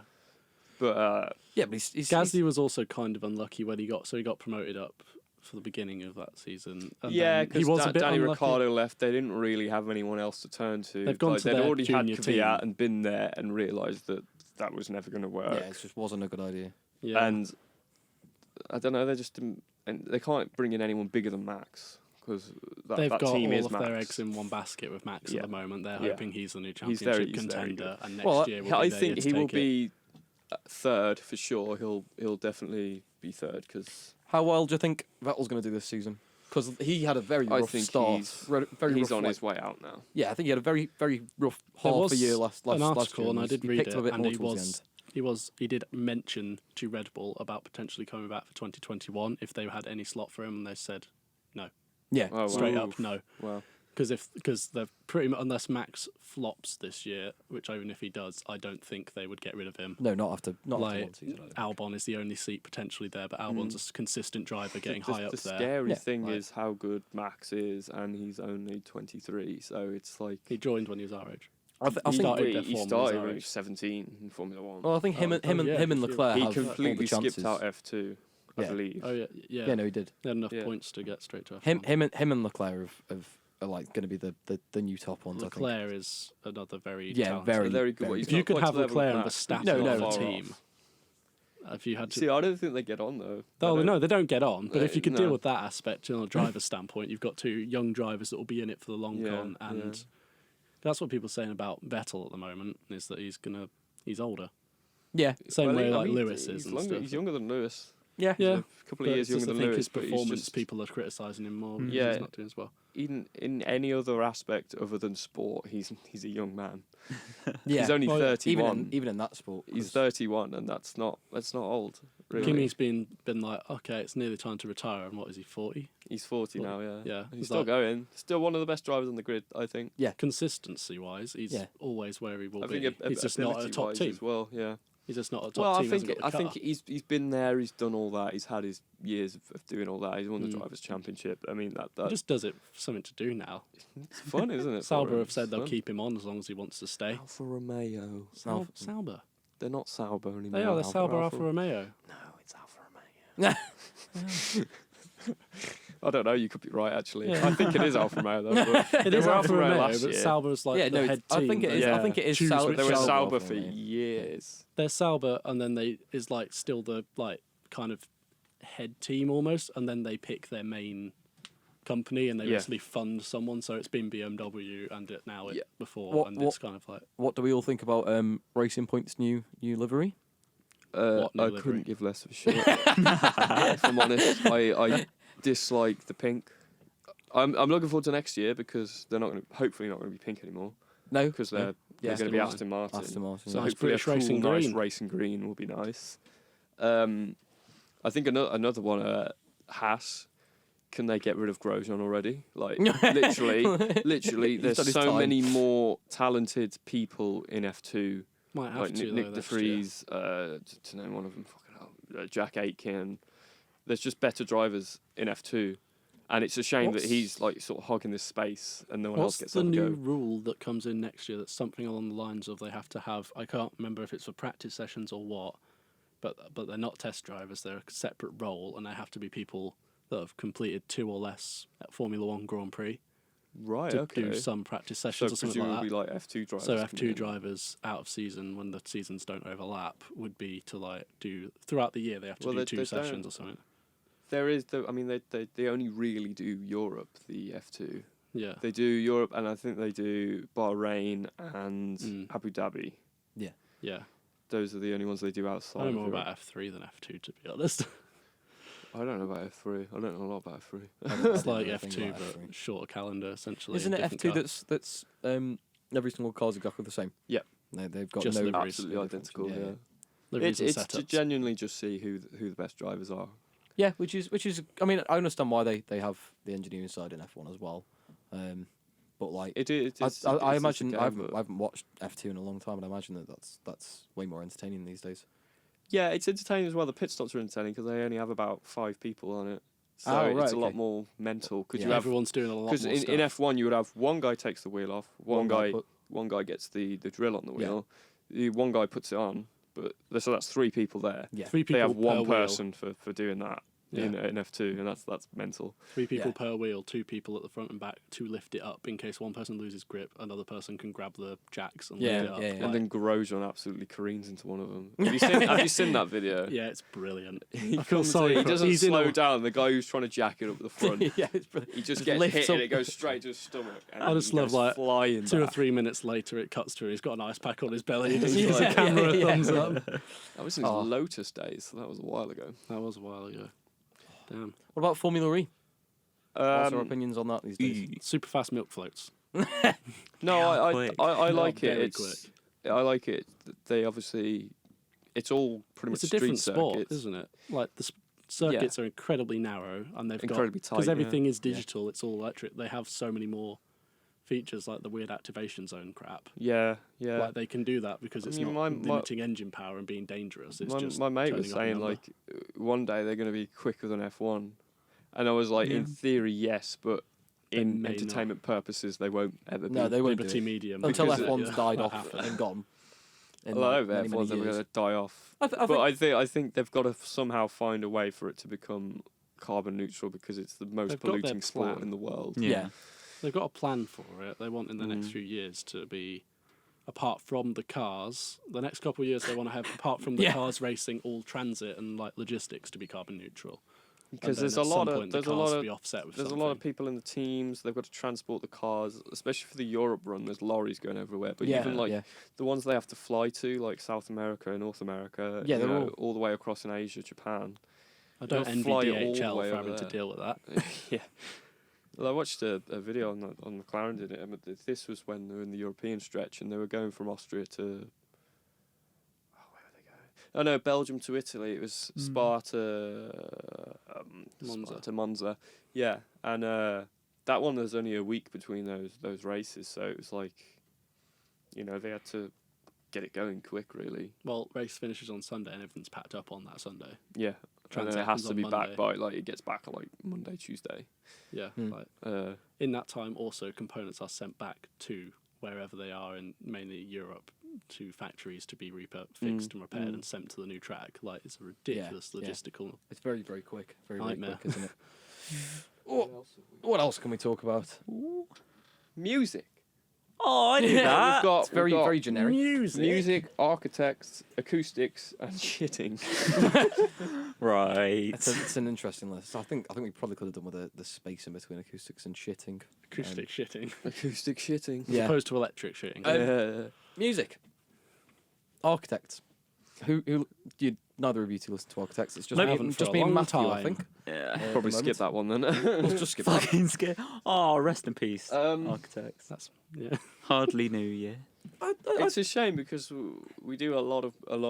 But Yeah, but he's Gasly was also kind of unlucky when he got promoted up for the beginning of that season. And yeah, then he because was a bit Danny unlucky. Ricciardo left. They didn't really have anyone else to turn to. They've gone to they'd their already had junior Kvyat team. and been there and realised that was never going to work. yeah, it just wasn't a good idea. Yeah. And I don't know. They just didn't, and they can't bring in anyone bigger than Max because They've that got team all is of Max. their eggs in one basket with Max Yeah. at the moment. They're Yeah. hoping he's the new He's championship very contender, and next Well, year will I be their year think to he will take it. be third for sure. He'll definitely be third because How well do you think Vettel's going to do this season? Because he had a very I rough think start. he's Very he's rough, on like- his way out now. Yeah, I think he had a very rough There half was a year last an last article, year. and I He's- did he read picked it, up a bit and more he towards the was he did mention to Red Bull about potentially coming back for 2021 if they had any slot for him, and they said end. Yeah, Oh, straight wow. up no. Wow. Because they're pretty much, unless Max flops this year, which even if he does, I don't think they would get rid of him. no, not after Like, one season. I don't think. Albon is the only seat potentially there, but Albon's a consistent driver getting the, high up the there. scary Yeah, thing like- is how good Max is, and he's only 23. So it's like He joined when he was our age. I he think started their he form started was when he our was 17 in Formula One. Well, I think him Oh, and him and yeah, him and if you- Leclerc he have all completely the chances. skipped out F2, I Yeah. believe. Oh yeah. Yeah, no, he did. They had enough Yeah. points to get straight to F1. Him and Leclerc are like going to be the new top ones. I think. Leclerc is another very Yeah, talented. very- Very good. very Well, he's If you not could quite have to the level Leclerc of and Max, Verstappen but he's No, not no. on far a team, off. if you had to, See, I don't think they get on though. oh no, they don't get on. But if you could no. deal with that aspect on a driver's standpoint, you've got two young drivers that will be in it for the long Yeah, con, and yeah. that's what people are saying about Vettel at the moment is that he's older. Yeah, Same way I like mean, Lewis he's is and longer, stuff. He's younger than Lewis. yeah, Yeah, He's a couple of but years it's just, younger I than think Lewis. his But he's performance, just people are criticising him more because Yeah. he's not doing as well. in any other aspect other than sport, he's a young man. yeah. He's only Well, yeah. 31. even in that sport. He's 'cause- 31, and that's not old. Really. Kimmy's been like, okay, it's nearly time to retire, and what is he, 40? He's 40 now. Yeah. Yeah, He's he's still like- going. Still one of the best drivers on the grid, I think. Consistency wise, he's Yeah. always where he will I be. think He's just not a top ability-wise team. as well. Yeah. He's just not a top Well, I team. hasn't think got the car. he's been there. He's done all that. He's had his years of doing all that. He's won the drivers' championship. I mean he that just does it for something to do now. it's fun, isn't it? for Sauber him? have said It's they'll fun. keep him on as long as he wants to stay. Alfa Romeo. Sauber. They're not Sauber anymore. They are. They're Sauber Alfa Romeo. No, it's Alfa Romeo. I don't know. You could be right, actually. Yeah. I think it is Alfa Romeo, though. But It they is were Alfa Romeo, last but year. Sauber's like yeah, the no, head team. I think it is. Yeah. I think it is. Choose Sauber, which They were Sauber Sauber for for me. years. They're Sauber, and then they is like still the like kind of head team almost, and then they pick their main company and they Yeah. basically fund someone. So it's been BMW and now Yeah. before, What- and what- it's kind of like What do we all think about Racing Point's new livery? What new I livery? couldn't give less of a shit. If I'm honest, I dislike the pink. I'm looking forward to next year because they're hopefully not going to be pink anymore No, because no. they're Aston going to be Martin. Aston Martin. Aston Martin. So yeah. Nice hopefully British a cool, racing nice green. racing green will be nice. I think another one, Haas. Can they get rid of Grosjean already? Like literally, He's there's done his so time. many more talented people in F2. might have Like to Nick though, de next year. Vries, to name one of them, fucking hell, Jack Aitken. There's just better drivers in F2, and it's a shame that he's like sort of hogging this space and no one else What's gets the on the new go. rule that comes in next year? That's something along the lines of they have to have. I can't remember if it's for practice sessions or what, but they're not test drivers. They're a separate role, and they have to be people that have completed 2 or less at Formula One Grand Prix Right, to okay. do some practice So sessions or something like presumably that. like F2 drivers. So can be F2 in. drivers out of season when the seasons don't overlap would be to like do throughout the year they have to Well, do they 2 don't. sessions or something. There is, I mean, they only really do Europe, the F2. Yeah. They do Europe, and I think they do Bahrain and Mm. Abu Dhabi. Yeah. Those are the only ones they do outside. I know of more Europe. about F3 than F2 to be honest. I don't know about F3. I don't know a lot about F3. It's like F2, but shorter calendar essentially. Isn't it different F2 car. that's every single car's exactly the same? Yep. They've got Just no liveries. Absolutely difference. identical. Yeah. Liveries and It's to setups. genuinely just see who the best drivers are. Yeah, which is. I mean, I understand why they have the engineering side in F1 as well, but like I imagine I haven't watched F2 in a long time, and I imagine that's way more entertaining these days. Yeah, it's entertaining as well. The pit stops are entertaining because they only have about 5 people on it, so Oh, right, it's a lot okay. more mental. Because Yeah. you have Everyone's doing a lot more because stuff. in F1 you would have one guy takes the wheel off, one guy put- gets the drill on the Yeah. wheel, the one guy puts it on, but so that's 3 people there. Yeah. 3 people They have one per wheel. person for doing that Yeah. in F2, and that's mental. 3 people Yeah. per wheel, 2 people at the front and back to lift it up in case one person loses grip, another person can grab the jacks and Yeah, lift it up. yeah, yeah. And then Grosjean absolutely careens into one of them. Have you seen that video? Yeah, it's brilliant. He I feel comes sorry in, he for- doesn't he's in slow a- down. The guy who's trying to jack it up the front, yeah, it's brilliant. he just Just gets lifts hit up- and it goes straight to his stomach. And I just he love, goes like, flying 2 or back. 3 minutes later, it cuts through. He's got an ice pack on his belly. He just Yeah, gives the camera yeah, a thumbs yeah. up. That was in his Oh. Lotus days. So that was a while ago. That was a while ago. Damn. What about Formula E? What's our Um, opinions on that these days? Super fast milk floats. no, I quick. like it. Very It's I like it. They obviously, it's all pretty It's much a different street sport, circuits. isn't it? Like the circuits are incredibly narrow, and they've Incredibly got tight, because yeah. everything is digital. It's all electric. They have so many more features, like the weird activation zone crap. Yeah, yeah. Like they can do that because I it's mean, not my- limiting engine power and being dangerous. It's just my mate was turning up a saying number. like one day they're going to be quicker than F1, and I was like, in theory, yes, but They in may not. entertainment purposes, they won't ever be. No, they won't do Liberty it. Medium Until because F1's died Not off happening. and gone. A in, lot like, of many, many F1s are going years. to die off. I But I think they've got to somehow find a way for it to become carbon neutral because it's the most They've got their polluting sport plan. in the world. Yeah. They've got a plan for it. They want in the next Mm. few years to be, apart from the cars, the next couple of years they want to have, apart from the Yeah. cars racing, all transit and like logistics to be carbon neutral. Because And there's then a at lot some of point the there's a cars lot be of offset with there's a something. lot of people in the teams. They've got to transport the cars, especially for the Europe run. There's lorries going everywhere. But Yeah, even like yeah. the ones they have to fly to, like South America, North America, Yeah, you they're know, all the way across in Asia, Japan. I don't they'll envy fly all the DHL way for over having to there. deal with that. Yeah. Well, I watched a video on McLaren did it. And this was when they were in the European stretch and they were going from Austria to. Oh, where were they going? Oh no, Belgium to Italy. It was Monza. Monza. Yeah, and that one there's only a week between those races, so it was like, you know, they had to get it going quick, really. Well, race finishes on Sunday and everything's packed up on that Sunday. Yeah, and then it Transit has happens to on be Monday. back by like it gets back on like Monday, Tuesday. Yeah, Hmm. like in that time, also components are sent back to wherever they are in mainly Europe to factories to be fixed and repaired and sent to the new track. Like it's a ridiculous yeah. logistical. It's very, very quick. Very, very Nightmare. quick, isn't it? What else can we talk about? Music. Oh, I knew that. We've got It's very, we've got very generic. music, architects, acoustics, and shitting. Right. It's an interesting list. I think we probably could have done with the space in between acoustics and shitting. Acoustic shitting, Acoustic shitting. Yeah. as opposed to electric shitting. Music. Architects. Who you neither of you two listen to architects. It's just I me, haven't for just a me and long Matthew, I time. think. Yeah. at Probably the skip moment. that one then. Let's just skip that. Fucking scare. Oh, rest in peace. Architects. That's yeah. Hardly knew, yeah. It's a shame because we do a lot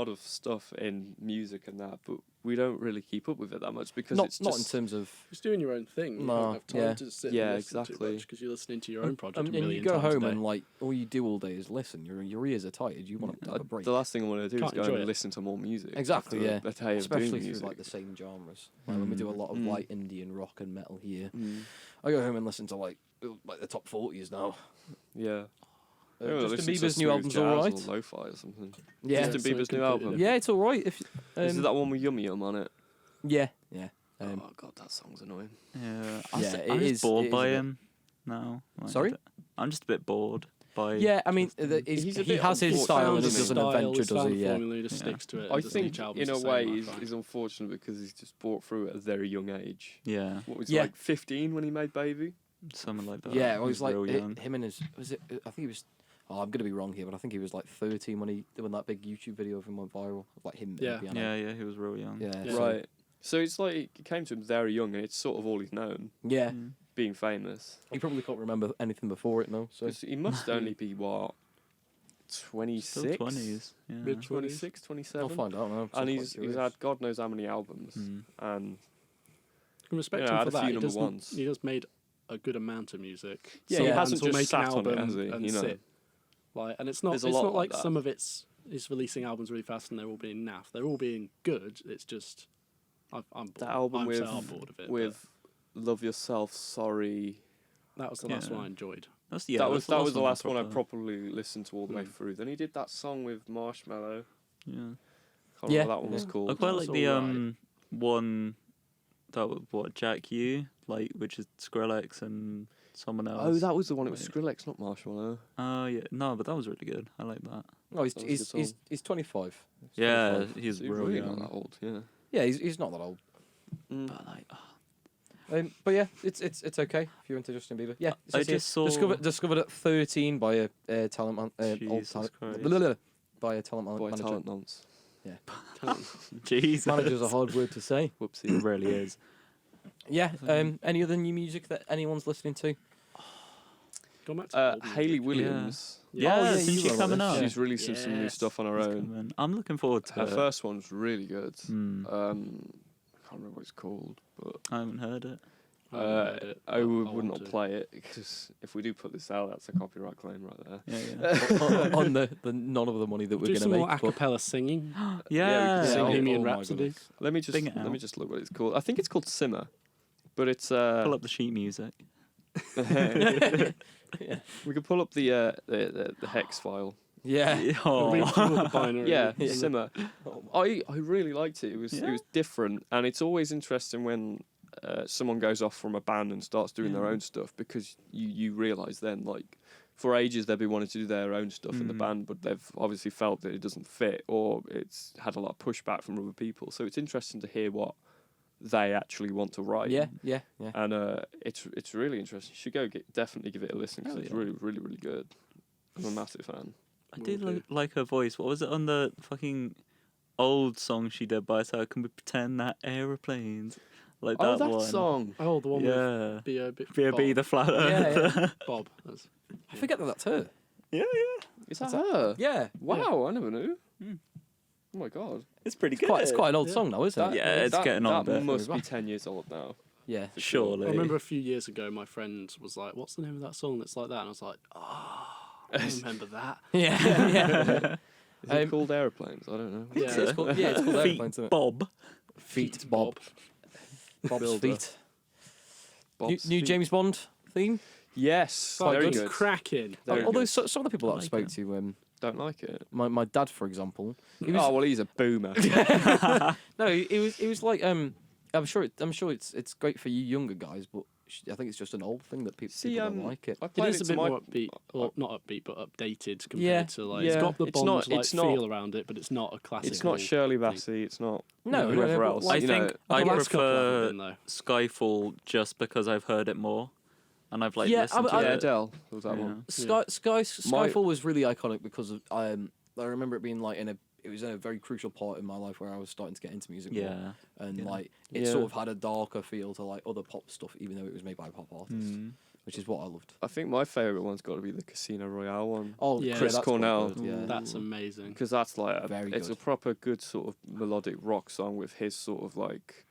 of stuff in music and that, but we don't really keep up with it that much because it's Not in just terms of. Just doing your own thing. You No, don't have time yeah. to sit Yeah, and listen exactly. too much because you're listening to your own project a And million you go times home a day. and like all you do all day is listen. Your ears are tired. You want to have a break. the last thing I want to do Can't is go enjoy and it. listen to more music. Exactly, after yeah. A day of Especially doing through music. like the same genres. Like when we do a lot of Mm. like indie and rock and metal here, Mm. I go home and listen to like the top 40s now. Yeah. Justin Bieber's new album's alright. Or lo-fi or something. Yeah, Justin so Bieber's new completely album. yeah, it's all right. If Is it that one with Yum Yum on it? yeah. Oh god, that song's annoying. Yeah. Yeah, I'm it just is- bored it is by a bit- him now. Like, Sorry? I'm just a bit bored by. Yeah, I mean, He's a he bit has his unfortunate, style and he isn't he? doesn't adventure, does he? Yeah. Formula, he just Yeah. sticks to it. I and doesn't think each album's in a the same, way I he's find. unfortunate because he's just brought through at a very young age. Yeah. What was Yeah. like 15 when he made Baby? Something like that. Yeah, well, he's like real young. him and his. Was it? I think he was. Oh, I'm gonna be wrong here, but I think he was like 13 when that big YouTube video of him went viral, of like him. Yeah. playing piano. Yeah, he was real young. Yeah. Yeah. so- Right. So it's like it came to him very young, and it's sort of all he's known, Yeah, being famous. he probably can't remember anything before it now. So 'Cause he must only be what, Still 26, 20s. Yeah. Mid- 26, 27, I'll find out now. 'cause and I'm he's quite curious. had God knows how many albums, Mm. and I can respect Yeah, I him had for a few that. He number doesn't. ones. He has made a good amount of music. Yeah, Some he bands hasn't will just make an sat on it, album has he? and You know. sit. Like, and it's not. There's a It's lot not like like that. some of it's releasing albums really fast and they're all being naff. They're all being good. It's just I'm bored. that album I'm with so bored of it. with Love Yourself, Sorry. but that was the last Yeah. one I enjoyed. That's that was the last one I proper- properly listened to all the way Mm. through. Then he did that song with Marshmello. Yeah. Can't Yeah. remember what that one was Yeah. called. I quite That's like the alright. one that was what Jack U, like, which is Skrillex and someone else. Oh, that was the one. It was Wait. Skrillex, not Marshmello. Oh yeah, no, but that was really good. I like that. No, he's That was a good he's, song. he's 25. He's Yeah, 25. he's So he's real really young. not that old. Yeah. Yeah, he's not that old. But like, But yeah, it's okay if you're into Justin Bieber. Yeah, it I says here, just saw- discovered at 13 by a talent man, old Jesus talent, Christ. blah, blah, blah, by a talent Boy, manager. talent nonce. Jesus, Manager's a hard word to say. Whoopsie. It really is. Yeah. Any other new music that anyone's listening to? Going back to old Hayley music. Williams. Yeah, Oh, yeah, isn't you she were coming like up? this. She's releasing some new Yes. stuff on her She's own. coming. I'm looking forward to Her it. first one's really good. Hmm. I can't remember what it's called, but I haven't heard it. I haven't heard it, I but would want not to. play it because if we do put this out, that's a copyright claim right there. Yeah, on the none of the money that we're Do going to some make. more but- acapella singing. yeah. Yeah, Sing yeah. Bohemian Oh my Rhapsody. goodness. Let me just Bring it let me out. just look what it's called. I think it's called Simmer, but it's Pull up the sheet music. we can pull up the hex file. Yeah. Oh. Read through all the binary. Yeah, Yeah. Simmer. I really liked it. It was Yeah. different, and it's always interesting when someone goes off from a band and starts doing their Yeah. own stuff because you realise then like for ages they've been wanting to do their own stuff in the Mm. band, but they've obviously felt that it doesn't fit or it's had a lot of pushback from other people. So it's interesting to hear what they actually want to write. Yeah. And it's really interesting. You should definitely give it a listen because Oh, it's yeah. really, really, really good. I'm a massive fan. I did Will do. like her voice. What was it on the fucking old song she did by herself? Can we pretend that aeroplanes? Like Oh, that that one. song. Oh, the one with Yeah. B.O.B. B.O.B. the flat Yeah, earther. Bob. That's- I forget that that's her. Yeah, yeah. Is that her? Yeah. Wow, I never knew. Mm. Oh my god. It's pretty It's good. quite an old Yeah. song now, isn't it? Yeah, it's getting on a That bit. must be 10 years old now. Yeah. for sure. Surely. I remember a few years ago, my friend was like, "What's the name of that song that's like that?" And I was like, "Oh, I remember that." Yeah. Yeah. Is it called Aeroplanes? I don't know. Yeah. It's called, yeah, it's called Feet Airplanes, isn't it? Bob. Feet Bob. Bob's Builder. feet. Bob's New Feet. James Bond theme. Yes, But very it's good. cracking. Very Although good. some of the people I that I like spoke it. to, Don't like it. my dad, for example, he was, Oh well, he's a boomer. no, it was like I'm sure it's great for you younger guys, but I think it's just an old thing that people See, don't like it. I It played is a to bit my- more upbeat, or not upbeat, but updated compared Yeah. to like Yeah. it's got the It's Bond not- like it's not- feel around it, but it's not a classic. It's not Shirley Bassey. It's not No, whoever no, else. like, I you think know, I the last couple haven't prefer been, though. Skyfall just because I've heard it more, and I've like Yeah, listened I- to yeah, it. Adele was that Yeah. one. Skyfall was really iconic because of I remember it being like it was in a very crucial part in my life where I was starting to get into music more, Yeah. and Yeah. like it Yeah. sort of had a darker feel to like other pop stuff, even though it was made by a pop artist, Mm. which is what I loved. I think my favourite one's got to be the Casino Royale one. Oh, Yeah. Chris that's quite Cornell. good, yeah. That's amazing. Because that's like Very it's a good. proper good sort of melodic rock song with his sort of like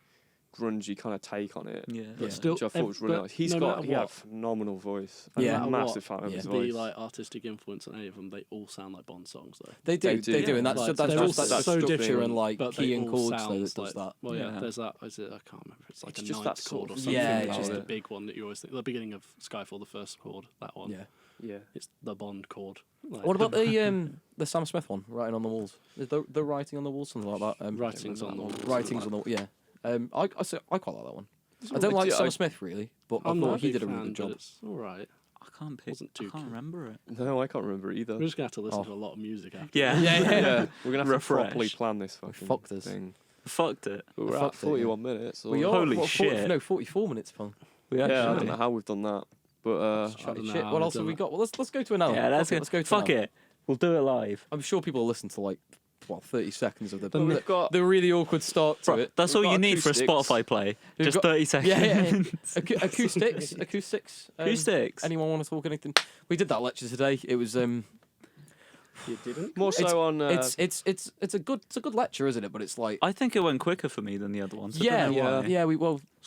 grungy kind of take on it. Yeah. Yeah. Still, Which I thought was really but nice. He no had matter a what, phenomenal voice. Yeah. I'm no a matter massive fan of Yeah. his to voice. be like artistic influence on any of them, they all sound like Bond songs though. They do, do, they do, yeah. and that's Like, that's they're all just that so structure different, and like but key they and all chords though that sounds does that. Well, yeah, Yeah. there's that. Is it? I can't remember. It's like It's a just ninth that chord sort or of something. Yeah, which is yeah. the big one that you always think. The beginning of Skyfall, the first chord, that one. Yeah. yeah. It's the Bond chord. Like, What about the Sam Smith one, writing on the walls? The writing on the walls, something like that. Writings on the Walls? Writings on the yeah. I quite like that one. I not don't like big deal. Sam Smith really, but I I'm not thought a he big did a really fan, good job. but it's all right. I can't pick. Wasn't I too can't good. remember it. No, I can't remember either. We're just gonna have to listen Oh. to a lot of music after. Yeah. Yeah, we're gonna have Refresh. to properly plan this fucking Fucked us. thing. Fucked it. But we're at Fucked it, 41 minutes. Or We are Holy what, shit. 44 minutes, pal. We yeah, I actually- don't know how we've done that, but I Chatty don't know shit. how What we've else have done we it. got? Well, let's go to an hour. Yeah, Fuck it, let's go to an Fuck hour. it. We'll do it live. I'm sure people will listen to like 30 seconds of But we've got the really awkward start to Bro, it. that's We've all you got need for a acoustics. Spotify play. We've Just got- 30 seconds. Acoustics. Acoustics. Anyone want to talk anything? We did that lecture today. It was You didn't. more so on. it's a good lecture, isn't it? But it's like I think it went quicker for me than the other ones. I yeah, don't know why.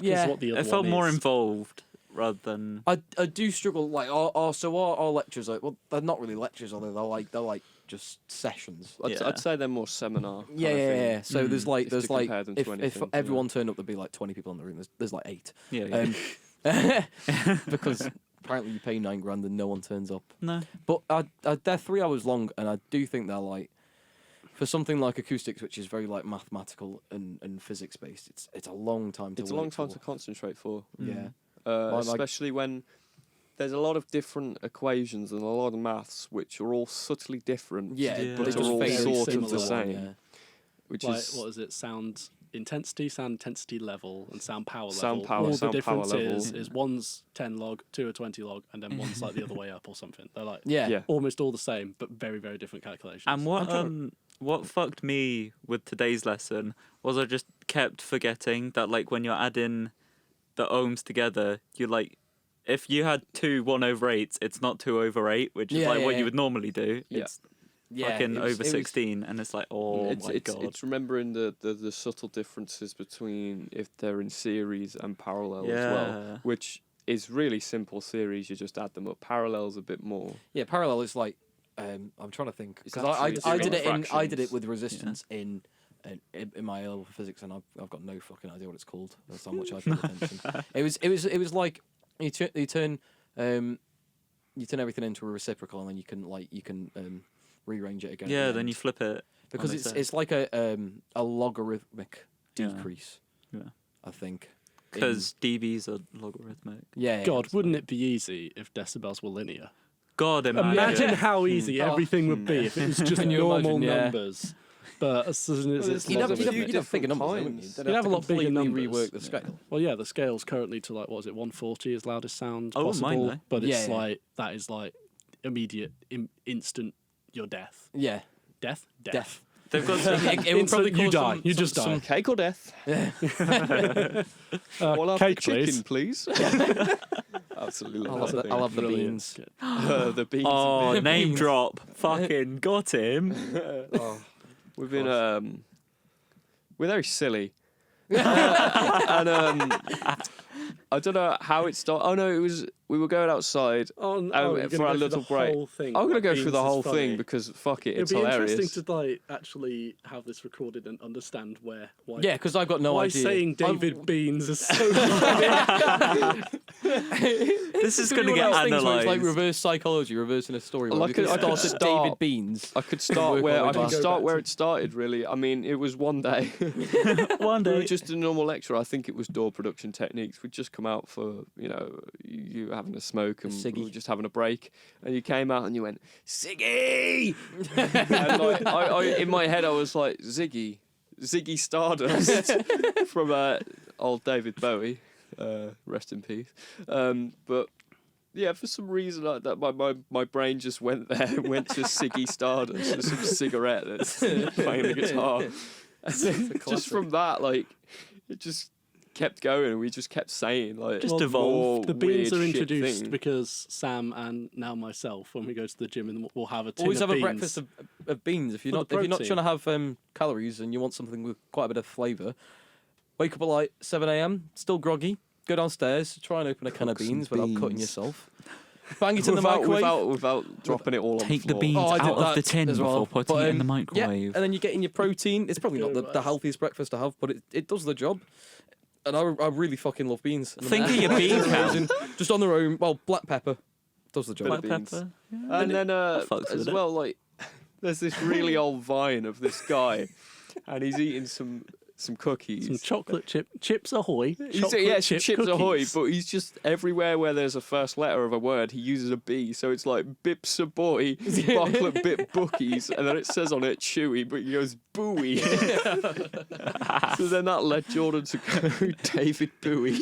yeah. What the other It felt one more is. involved rather than. I do struggle like our lectures are, well, they're not really lectures, are they? They're like just sessions. I'd, Yeah. I'd say they're more seminar. kind Yeah, of yeah, thing. yeah. So Mm. there's like Just to compare them to if anything, everyone turned up, there'd be like 20 people in the room. There's like 8. Yeah. Because apparently you pay £9,000 and no one turns up. No. But they're 3 hours long, and I do think they're like, for something like acoustics, which is very like mathematical and physics based, it's a long time to. It's a work long time for. to concentrate for, Yeah. Like- especially when there's a lot of different equations and a lot of maths which are all subtly different. Yeah, Yeah. but But it they're just all feels sort of similar, the same. yeah. Which Like, is what is it? Sound intensity level, and sound power level. Sound power, All sound the power difference level. is one's 10 log, two are 20 log, and then one's like the other way up or something. They're like Yeah. Yeah. almost all the same, but very, very different calculations. And what fucked me with today's lesson was I just kept forgetting that like when you're adding the ohms together, you like if you had 2 1/8, it's not 2/8, which is Yeah, like yeah, what yeah. you would normally do. Yeah. It's Yeah, fucking it was- over it was- 16, and it's like, oh it's, my it's, god. it's remembering the subtle differences between if they're in series and parallel as Yeah. well, which is really simple series. You just add them up. Parallel's a bit more. Yeah, parallel is like I'm trying to think It's because I actually did it different in I did it fractions. with resistance in my A level physics, and I've got no fucking idea what it's called. That's how much I paid attention. It was like you turn everything into a reciprocal, and then you can rearrange it again. at Yeah, the then end. you flip it. because on it's its it's like a logarithmic Yeah. decrease. Yeah. I think. Because dBs are logarithmic. Yeah. God, wouldn't it be easy if decibels were linear? God, Imagine how easy Oh. everything would be if it was just Can you normal imagine, yeah. numbers. But as soon as Well, it's You'd have logarithmic. bigger numbers, times. wouldn't you? They'd You'd have a to lot bigger completely numbers. rework the scale. Well, yeah, the scale's currently to like what is it, 140 is loudest sound Oh, possible. mine, though. But it's Yeah, yeah. like that is like immediate, instant. Your death. Yeah. Death. Death. They've got It would probably You cause die. some- You just some- die. Cake or death? Well, I'll have cake, the chicken, please. Absolutely. I'll have the, I'll have the Brilliant. beans. The beans. Oh, The name beans. drop. Fucking got him. We've been we're very silly. And I don't know how it started. Oh no, we were going outside. Oh, for our little break. I'm gonna go through the whole thing because fuck it, it's It'd be hilarious. interesting to like actually have this recorded and understand why. Yeah, because I've got no why idea. saying David I'm- Beans is so funny. This is It's going to one get of those things where it's like analysed. reverse psychology, reversing a story. Well, Where I could- I could start at start- David Beans. I could start Work where all I the way could back. start where it started. Really, I mean, it was one day. One We were day. just a normal lecture. I think it was door production techniques. We'd just come out for you were having a smoke and we ciggy. were just having a break, and you came out and you went Ziggy. And like, I in my head I was like Ziggy Stardust from old David Bowie, rest in peace. But yeah, for some reason like that, my brain just went there and went to Ziggy Stardust and some cigarette that's playing the guitar. And then just from that, like, it just kept going. We just kept saying, like, Just more evolved. The beans weird are shit introduced thing. because Sam and now myself, when we go to the gym, and we'll have a tin Always of have beans. a breakfast of beans. If you're With not the if you're not protein. trying to have calories and you want something with quite a bit of flavour, wake up at like 7 a.m. Still groggy. Go downstairs, try and open a can of Cook some beans without cutting beans. yourself. Bang it in the microwave. Without dropping it all on Take the the floor. beans Oh, I did out of that the tin as well. before putting But, it in the Yeah, microwave. and then you're getting your protein. It's probably not the healthiest breakfast to have, but it does the job. And I really fucking love beans. And Think of your bean count. Just on their own. Well, black pepper does the job. Bit of Black beans. pepper. And then fucks with as it. well, like, there's this really old vine of this guy, and he's eating some cookies. Some chocolate chips ahoy. He's, chocolate yeah, chip chips ahoy, cookies. but he's just everywhere where there's a first letter of a word, he uses a B. So it's like Bips a boy, chocolate bit bookies, and then it says on it chewy, but he goes booey. So then that led Jordan to go David Bowie.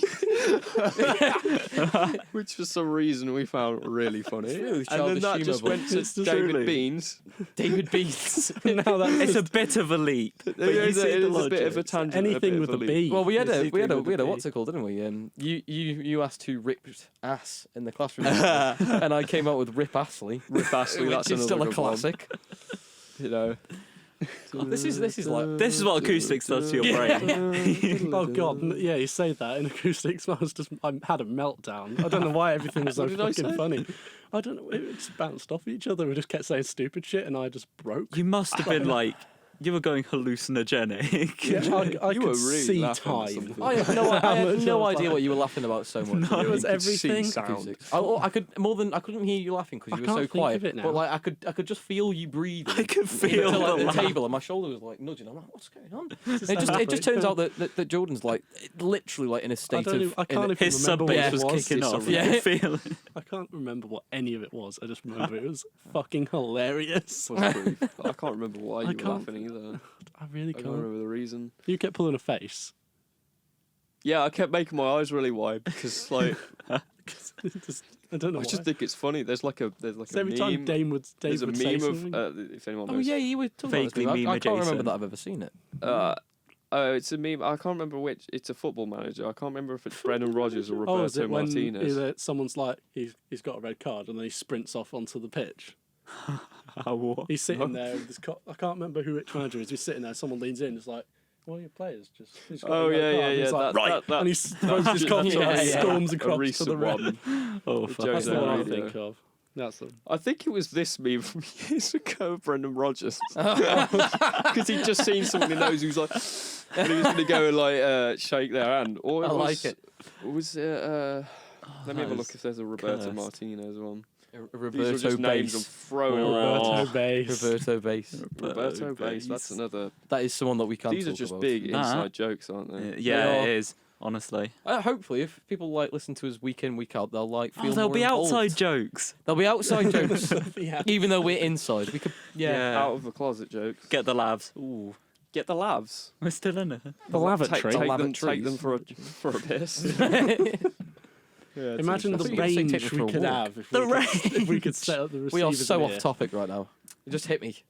which for some reason we found really funny. It's really and then that childish just humour, went to It's just David really- Beans. David Beans. Now that It's a bit of a leap. But It you is see the a bit of a logic. tangent. anything a with bit a of a leap. B. Well, we had Yes, a he we had did a with we had the a B. what's it called, didn't we? You asked to rip ass in the classroom, and I came out with Rip Astley, Rip Astley, which that's is still a another good one. classic. You know. This is like This is what acoustics does to your brain. Oh god, yeah, you say that in acoustics. I had a meltdown. I don't know why everything was so What did I fucking say? funny. I don't know. It just bounced off each other. We just kept saying stupid shit, and I just broke. You must have been like, you were going hallucinogenic. Yeah, I You could were really see laughing at time. something. I had no How much idea I- what you were laughing about so much. It was You could see everything. sound. Acoustics. I couldn't hear you laughing because I you were can't so think quiet. of it now. But like I could just feel you breathing. I could feel to, like, the the laugh. table, and my shoulder was like nudging. I'm like, what's going on? Just It just turns out that Jordan's like literally like in a state of. I can't even His remember sub what bass it was was. kicking off. Yeah. You could feel it. I can't remember what any of it was. I just remember it was fucking hilarious. Was proof. I can't remember why you were can't- laughing either. I really I can't can't. remember the reason. You kept pulling a face. Yeah, I kept making my eyes really wide because like Just, I don't know I why. just think it's funny. There's like a So every time meme. Dave would There's a say meme something. of if anyone Oh knows. yeah, you were talking about Vaguely this. meme I can't remember adjacent. that I've ever seen it. It's a meme. I can't remember which. It's a football manager. I can't remember if it's Brendan Rodgers or Oh, is Roberto it when Martinez. either someone's like he's got a red card and then he sprints off onto the pitch? What? He's sitting there with this. I can't remember which manager is. He's sitting there. Someone leans in. It's like, well, your players just. he's got Oh a red yeah, card," yeah, and yeah. he's like, That, and he throws his cops yeah, on and yeah. storms a across to recent the red. one. Oh, With fuck. Joe That's the one I Zoe, think of. That's the. I think it was this meme from years ago of Brendan Rodgers. Because he'd just seen someone he knows who's like, and he was going to go and like shake their hand. Or it I was, like it. Or was it? Let me have a that look is if there's a Roberto cursed. Martinez one. These are Roberto just names I'm Bass. throwing Oh. around. Roberto Bass. Roberto Bass. Roberto Bass. That's another. That is someone that we can't. These are talk just about. big Nah. inside jokes, aren't they? Yeah, They it are. is. Honestly. Hopefully, if people like listen to us week in, week out, they'll like feel Oh, there'll more be involved. outside jokes. There'll be outside jokes, Yeah. even though we're inside. We could, Yeah. Out of the closet jokes. Get the labs. Ooh. Get the lavs. We're still in it. The lavatory. Take them for a piss. Yeah, it's Imagine I the thought you were gonna say take range me for we a could walk. have if The if we could set up the receivers. we are so in here. off topic right now. It just hit me.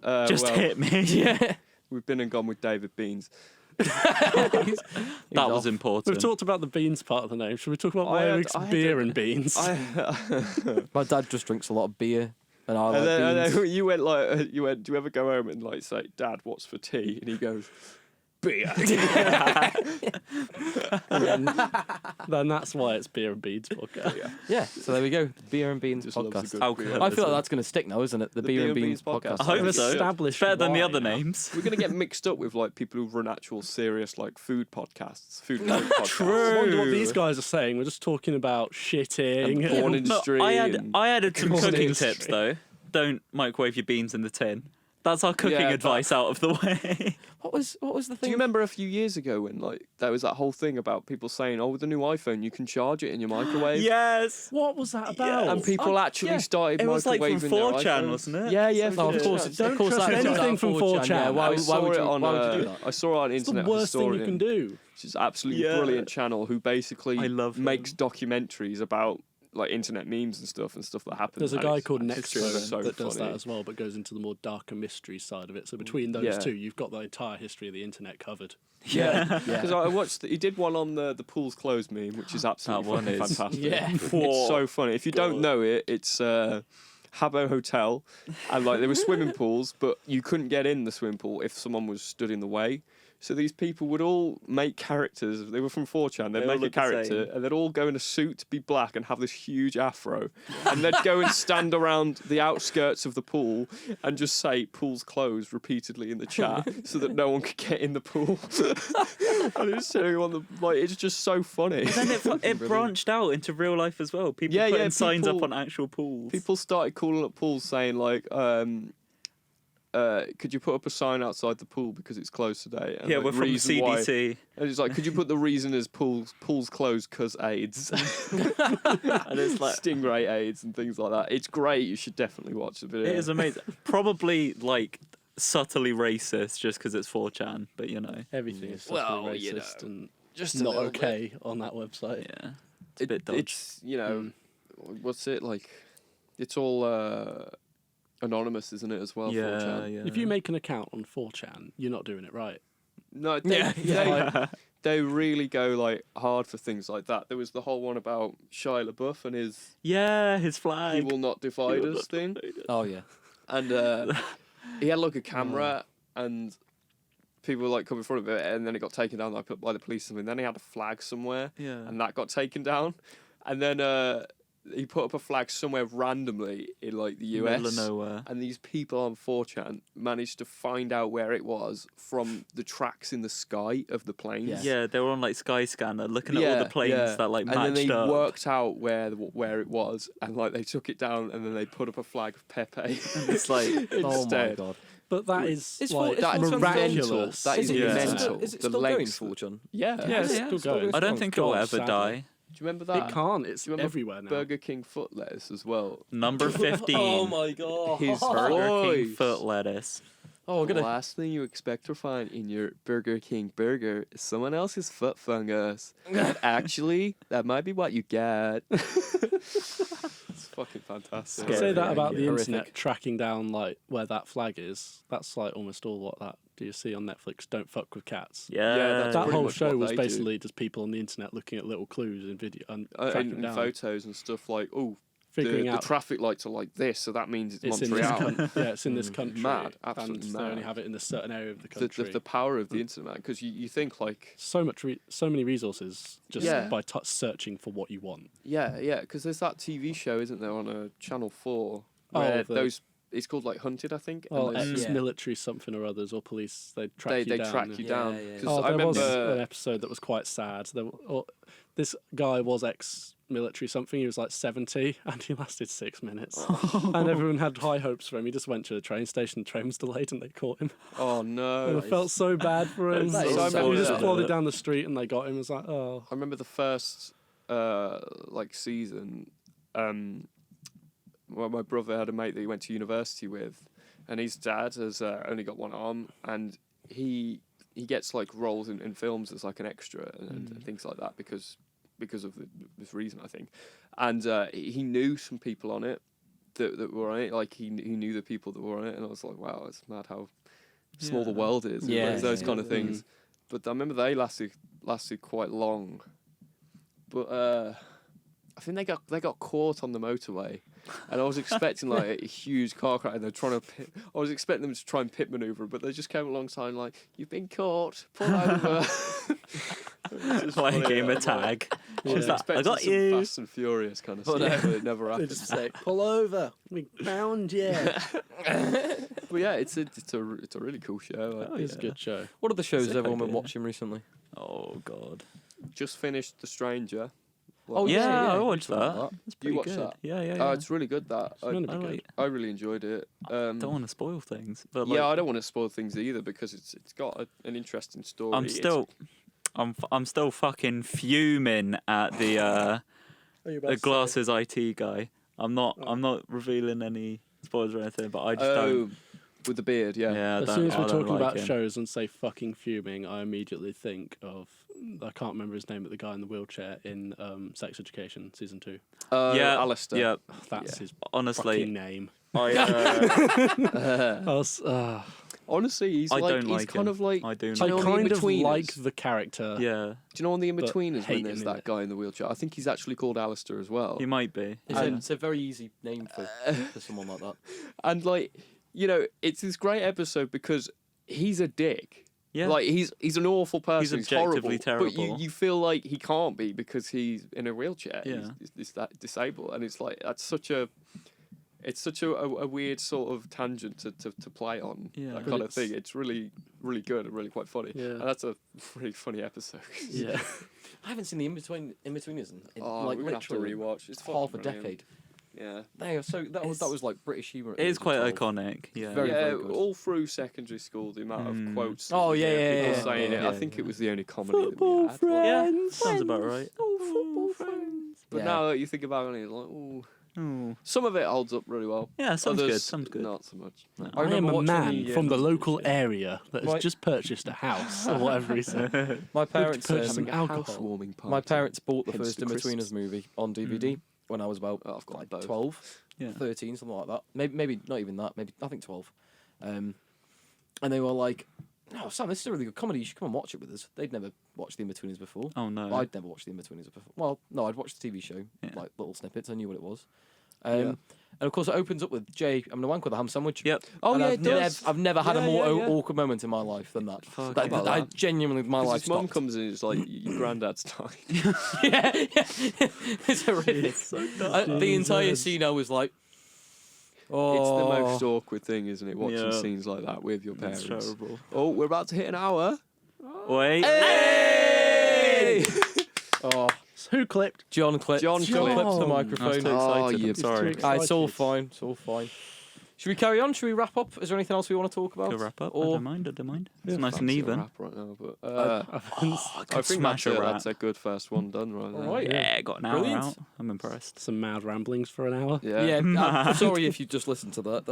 Just well, hit me. Yeah, We've been and gone with David Beans. He's That was off. important. We've talked about the beans part of the name. Should we talk about I why had- Eric's I had beer to- and beans? My dad just drinks a lot of beer, and I like And then beans. you went like, do you ever go home and like say, Dad, what's for tea? And he goes, beer. Then that's why it's beer and beans podcast. Yeah, so there we go. Beer and Beans Just loves a podcast. good How beer. good. I feel like that's going to stick now, isn't it? The Beer and Beans podcast. I hope We've so. established Better than the why other now. names. We're gonna get mixed up with like people who run actual serious like food podcasts, food podcasts. I wonder what True. these guys are saying. We're just talking about shitting. And porn No, industry. I added some Corn cooking industry. tips though. Don't microwave your beans in the tin. That's our cooking Yeah, but- advice out of the way. What was the Do thing? you remember a few years ago when like there was that whole thing about people saying, "Oh, with the new iPhone, you can charge it in your microwave"? Yes. What was that about? And people actually yeah. started It was like from microwaving their 4chan, iPhones. wasn't it? Yeah, yeah. Oh, of from course, 4chan. it's, Don't of course trust that's anything from 4chan. Yeah, why I would saw it on. why would you do that? I saw it on it's the Internet worst thing you Historian, can do. which is an absolutely Yeah. brilliant channel who basically I love him. makes documentaries about like internet memes and stuff that happens. There's a and guy it's- called it's Nextro just so that does funny. that as well, but goes into the more darker mystery side of it. So between those Yeah. two, you've got the entire history of the internet covered. Yeah, because I watched. He did one on the pool's closed meme, which is absolutely one fucking is- fantastic. Yeah. It's so funny. If you don't know it, it's Habbo Hotel, and like there were swimming pools, but you couldn't get in the swimming pool if someone was stood in the way. So these people would all make characters. They were from 4chan. They'd They all make a look the character, same. and they'd all go in a suit, be black, and have this huge afro. And they'd go and stand around the outskirts of the pool and just say "pool's closed" repeatedly in the chat, so that no one could get in the pool. And it's so on the like. It's just so funny. Then it branched out into real life as well. People Yeah, putting yeah, signs up people- on actual pools. People started calling up pools saying like, could you put up a sign outside the pool because it's closed today? And, yeah, like, we're from the reason why- CDC. And it's like, could you put the reason as pools closed because AIDS, And it's like, stingray AIDS and things like that. It's great. You should definitely watch the video. it is amazing. Probably like subtly racist just because it's 4chan, but you know. Everything is Well, subtly you racist know. and Just a not little bit. okay on that website. Yeah, it's a bit dodgy. It's what's it like? It's all anonymous, isn't it? As well. Yeah, 4chan. yeah. If you make an account on 4chan, you're not doing it right. No, Yeah. they really go like hard for things like that. There was the whole one about Shia LaBeouf and his his flag. "He will not divide will us" not thing, Oh yeah. and he had like a camera and. People were like coming in front of it, and then it got taken down like by the police. And then he had a flag somewhere, Yeah. and that got taken down. And then he put up a flag somewhere randomly in like the US. Middle of nowhere. And these people on 4chan managed to find out where it was from the tracks in the sky of the planes. Yeah. Yeah, they were on like Skyscanner looking at all the planes that like and then matched they up. worked out where it was, and like they took it down, and then they put up a flag of Pepe. It's like, Oh my instead. god. But that is It's like full- That's it's full- miraculous. That is Yeah. mental. Is it The still going lengths for that- 4chan? Yeah. Yeah, Do it's Yeah, still still going. going. I don't think it'll God, ever sadly. die. you remember that? It can't. It's Do you remember everywhere now. Burger King foot lettuce as well. Number 15. Oh my god. His Burger King voice. foot lettuce. Oh, we're The gonna. last thing you expect to find in your Burger King burger is someone else's foot fungus. But actually, that might be what you get. It's fucking fantastic. I say that about the Horrific. internet tracking down like where that flag is. That's like almost all what that do you see on Netflix. Don't fuck with cats. Yeah, that's That pretty whole much show what was they do. basically just people on the internet looking at little clues in video and tracking in down, photos and stuff like, oh, figuring the out traffic lights are like this, so that means it's it's in this Montreal. country. Yeah, it's in this country. Mad, and absolutely they only mad. have it in this certain area of the the, country. the power of the internet, because you think like, so many resources just Yeah. by searching for what you want. yeah, because there's that TV show, isn't there, on Channel 4, Oh, where the- those, it's called like Hunted, I think. and Well, there's- ex-military something or others or police, they track they you down. track and- you Yeah, down. yeah, yeah. 'Cause Oh, I there was remember an episode that was quite sad. This guy was ex-military something. He was like 70, and he lasted 6 minutes. And everyone had high hopes for him. He just went to the train station. The train was delayed, and they caught him. Oh And no! I felt so bad for him. That is so He just sad. plodded down the street, and they got him. It was like, oh, I remember the first like season. Well, my brother had a mate that he went to university with, and his dad has only got one arm, and he gets like roles in films as like an extra and things like that because of this reason, I think. And he knew some people on it that were on it. Like he knew the people that were on it, and I was like, wow, it's mad how small the Yeah. world is. Yeah, Like, those yeah, kind of things. But I remember they lasted quite long. But I think they got caught on the motorway, and I was expecting like a huge car crash. And they're trying to. I was expecting them to try and pit maneuver, but they just came alongside like, "You've been caught. Pull over." Like a game of tag. I was Yeah. expecting I got some you. Fast and Furious kind of Oh, stuff, no. but it never they happened. just say, pull over. We found you. But yeah, it's a really cool show. I It's a good show. What are the shows Sick everyone been idea. watching recently? Oh god. just finished The Stranger. Oh, Yeah, I you watched told me that. that. It's pretty watched good. that? Yeah, yeah, Oh, yeah. it's really good. That It's meant to I be good. like. I really enjoyed it. Don't want to spoil things, but like, Yeah, I don't want to spoil things either because it's got an interesting story. I'm still fucking fuming at the glasses IT guy. I'm not revealing any spoilers or anything, but I just don't. with the beard, yeah. Yeah, As that- soon as I we're don't talking like about him. shows and say fucking fuming, I immediately think of I can't remember his name, but the guy in the wheelchair in Sex Education season 2. Yeah, Alistair. Yeah, That's his honestly, fucking name. I I was, Honestly, he's I like don't he's like kind him. of like. I do Do I you not. know on the kind of In-Betweeners? like the character. Yeah, Do you know on the but in-betweeners hate when there's him in that it. guy in the wheelchair? I think he's actually called Alistair as well. he might be. It's a very easy name for someone like that. And like, you know, it's this great episode because he's a dick. Yeah, Like he's an awful person. He's objectively horrible, But terrible. you feel like he can't be because he's in a wheelchair. Yeah. He's that disabled, and it's like it's such a weird sort of tangent to play on. Yeah. That But kind of it's- thing. It's really good and really quite funny. Yeah. And that's a really funny episode. Yeah. I haven't seen the in-betweeners in Oh, like we're gonna have to literally rewatch. It's half a fucking brilliant. decade. Yeah. So that was like British humour. at it the is age of quite 12. iconic. Yeah, Very, yeah, very good. all through secondary school, the amount of quotes. Oh, that you yeah, get, yeah, people yeah, saying yeah, it. yeah, I think yeah. it was the only comedy that we Football had. friends. yeah, sounds about right. Oh, football friends. But Yeah. now that you think about it, it's like, ooh, Oh. Some of it holds up really well. Yeah, sounds good. Others, Sounds good. Not so much. I am remember a watching man the, from the local area that has Right. just purchased a house or whatever he said. My parents, purchase some Having a alcohol. housewarming party. my parents bought the Hence first the In-Betweeners crisps. movie on DVD when I was about Oh, I've got like both. 12, Yeah. 13, something like that. Maybe not even that. Maybe I think 12. And they were like, "No, Sam, this is a really good comedy. You should come and watch it with us." They'd never watched The In-Betweeners before. Oh no. Well, I'd never watched The In-Betweeners before. Well, no, I'd watched the TV show, Yeah. like little snippets. I knew what it was. And of course, it opens up with Jay. I'm gonna wank with a ham sandwich. Yep. Oh And yeah, I've it does. I've never had a Yeah, more yeah, yeah. awkward moment in my life than that. Fuck That- about I that. genuinely, my life His mum stopped. comes in and is like, your granddad's died. yeah, it's horrific. The entire scene, I was like, "Oh, It's the most awkward thing, isn't it? Watching Yeah. scenes like that with your That's parents. terrible. Oh, we're about to hit an hour. Wait. Hey! oh." So who clipped? John clipped. John clipped the clipped. I was microphone. too Oh, excited. you I'm sorry. prick. It's all excited. fine. It's all fine. Should we carry on? Should we wrap up? Is there anything else we want to talk about? Go wrap up. I Or don't mind. I don't mind. It's Yeah. nice and Fancy a even. wrap right now, but I I could think smash that's a wrap. that's a good first one done right there. All right. Yeah, got an hour Brilliant. out. I'm impressed. Some mad ramblings for an hour. Yeah. I'm sorry if you just listened to that.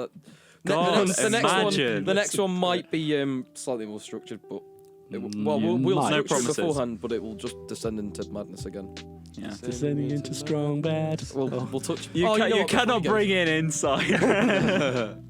God, the next one. imagine. The next one might be slightly more structured, but well, we'll might. No structure it promises. beforehand, but it will just descend into madness again. Yeah. Descending into strong bad. We'll touch. You, Oh, ca- know you what, before cannot we go, bring in insight.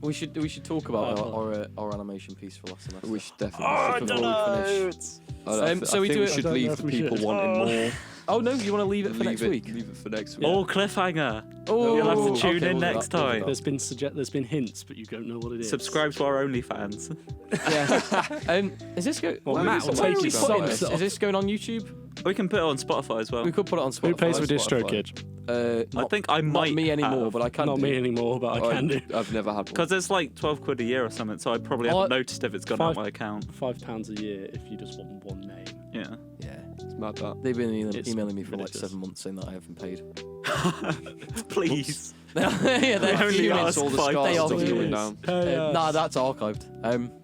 We should talk about Oh. our animation piece for last semester. We should definitely. I don't know. So we do we it- should I don't know leave if the we people should. wanting more. Oh no, you want to leave it for Leave next it- week? Leave it for next week. Or cliffhanger. Oh, You'll have to okay, tune in we'll do next that, we'll do time. that. There's been hints, but you don't know what it is. Subscribe to our OnlyFans. Yeah. Is this go? Well, where Matt are will we- where take are we his putting socks this? off. Is this going on YouTube? We can put it on Spotify as well. We could put it on Spotify. Who pays for Spotify. DistroKid? I Not, think I not might me anymore, have. but I can. Not do. me anymore, but I can do. I've never had one. Because it's like 12 quid a year or something, so I probably Oh, haven't noticed if it's gone out five- my account. £5 a year if you just want one name. Yeah. Yeah. It's mad that. They've been It's emailing me for like ridiculous. 7 months saying that I haven't paid. Please. yeah, they're only fuming. ask all the five scars are stuff fuming. coming down. Nah, that's archived.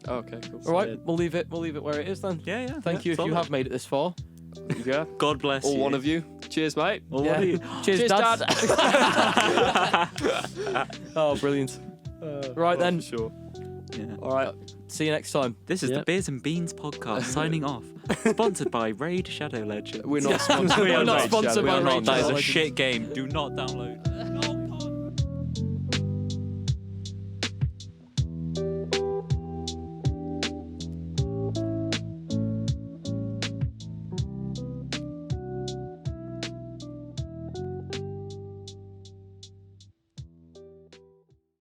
Okay, cool. All right, Yeah. we'll leave it where it is then. Yeah, yeah. Thank you if you have made it this far. Yeah. God bless All you. one of you. Cheers, mate. All Yeah. one of you. Cheers, Dad. Oh, brilliant. Right then. Sure. Yeah. All right. See you next time. This is the Yep. Beers and Beans podcast signing off. Sponsored by Raid Shadow Legends. We're not sponsored. We are We're not not sponsored by Shadow. Raid That is Shadow a Legends. shit game. Do not download.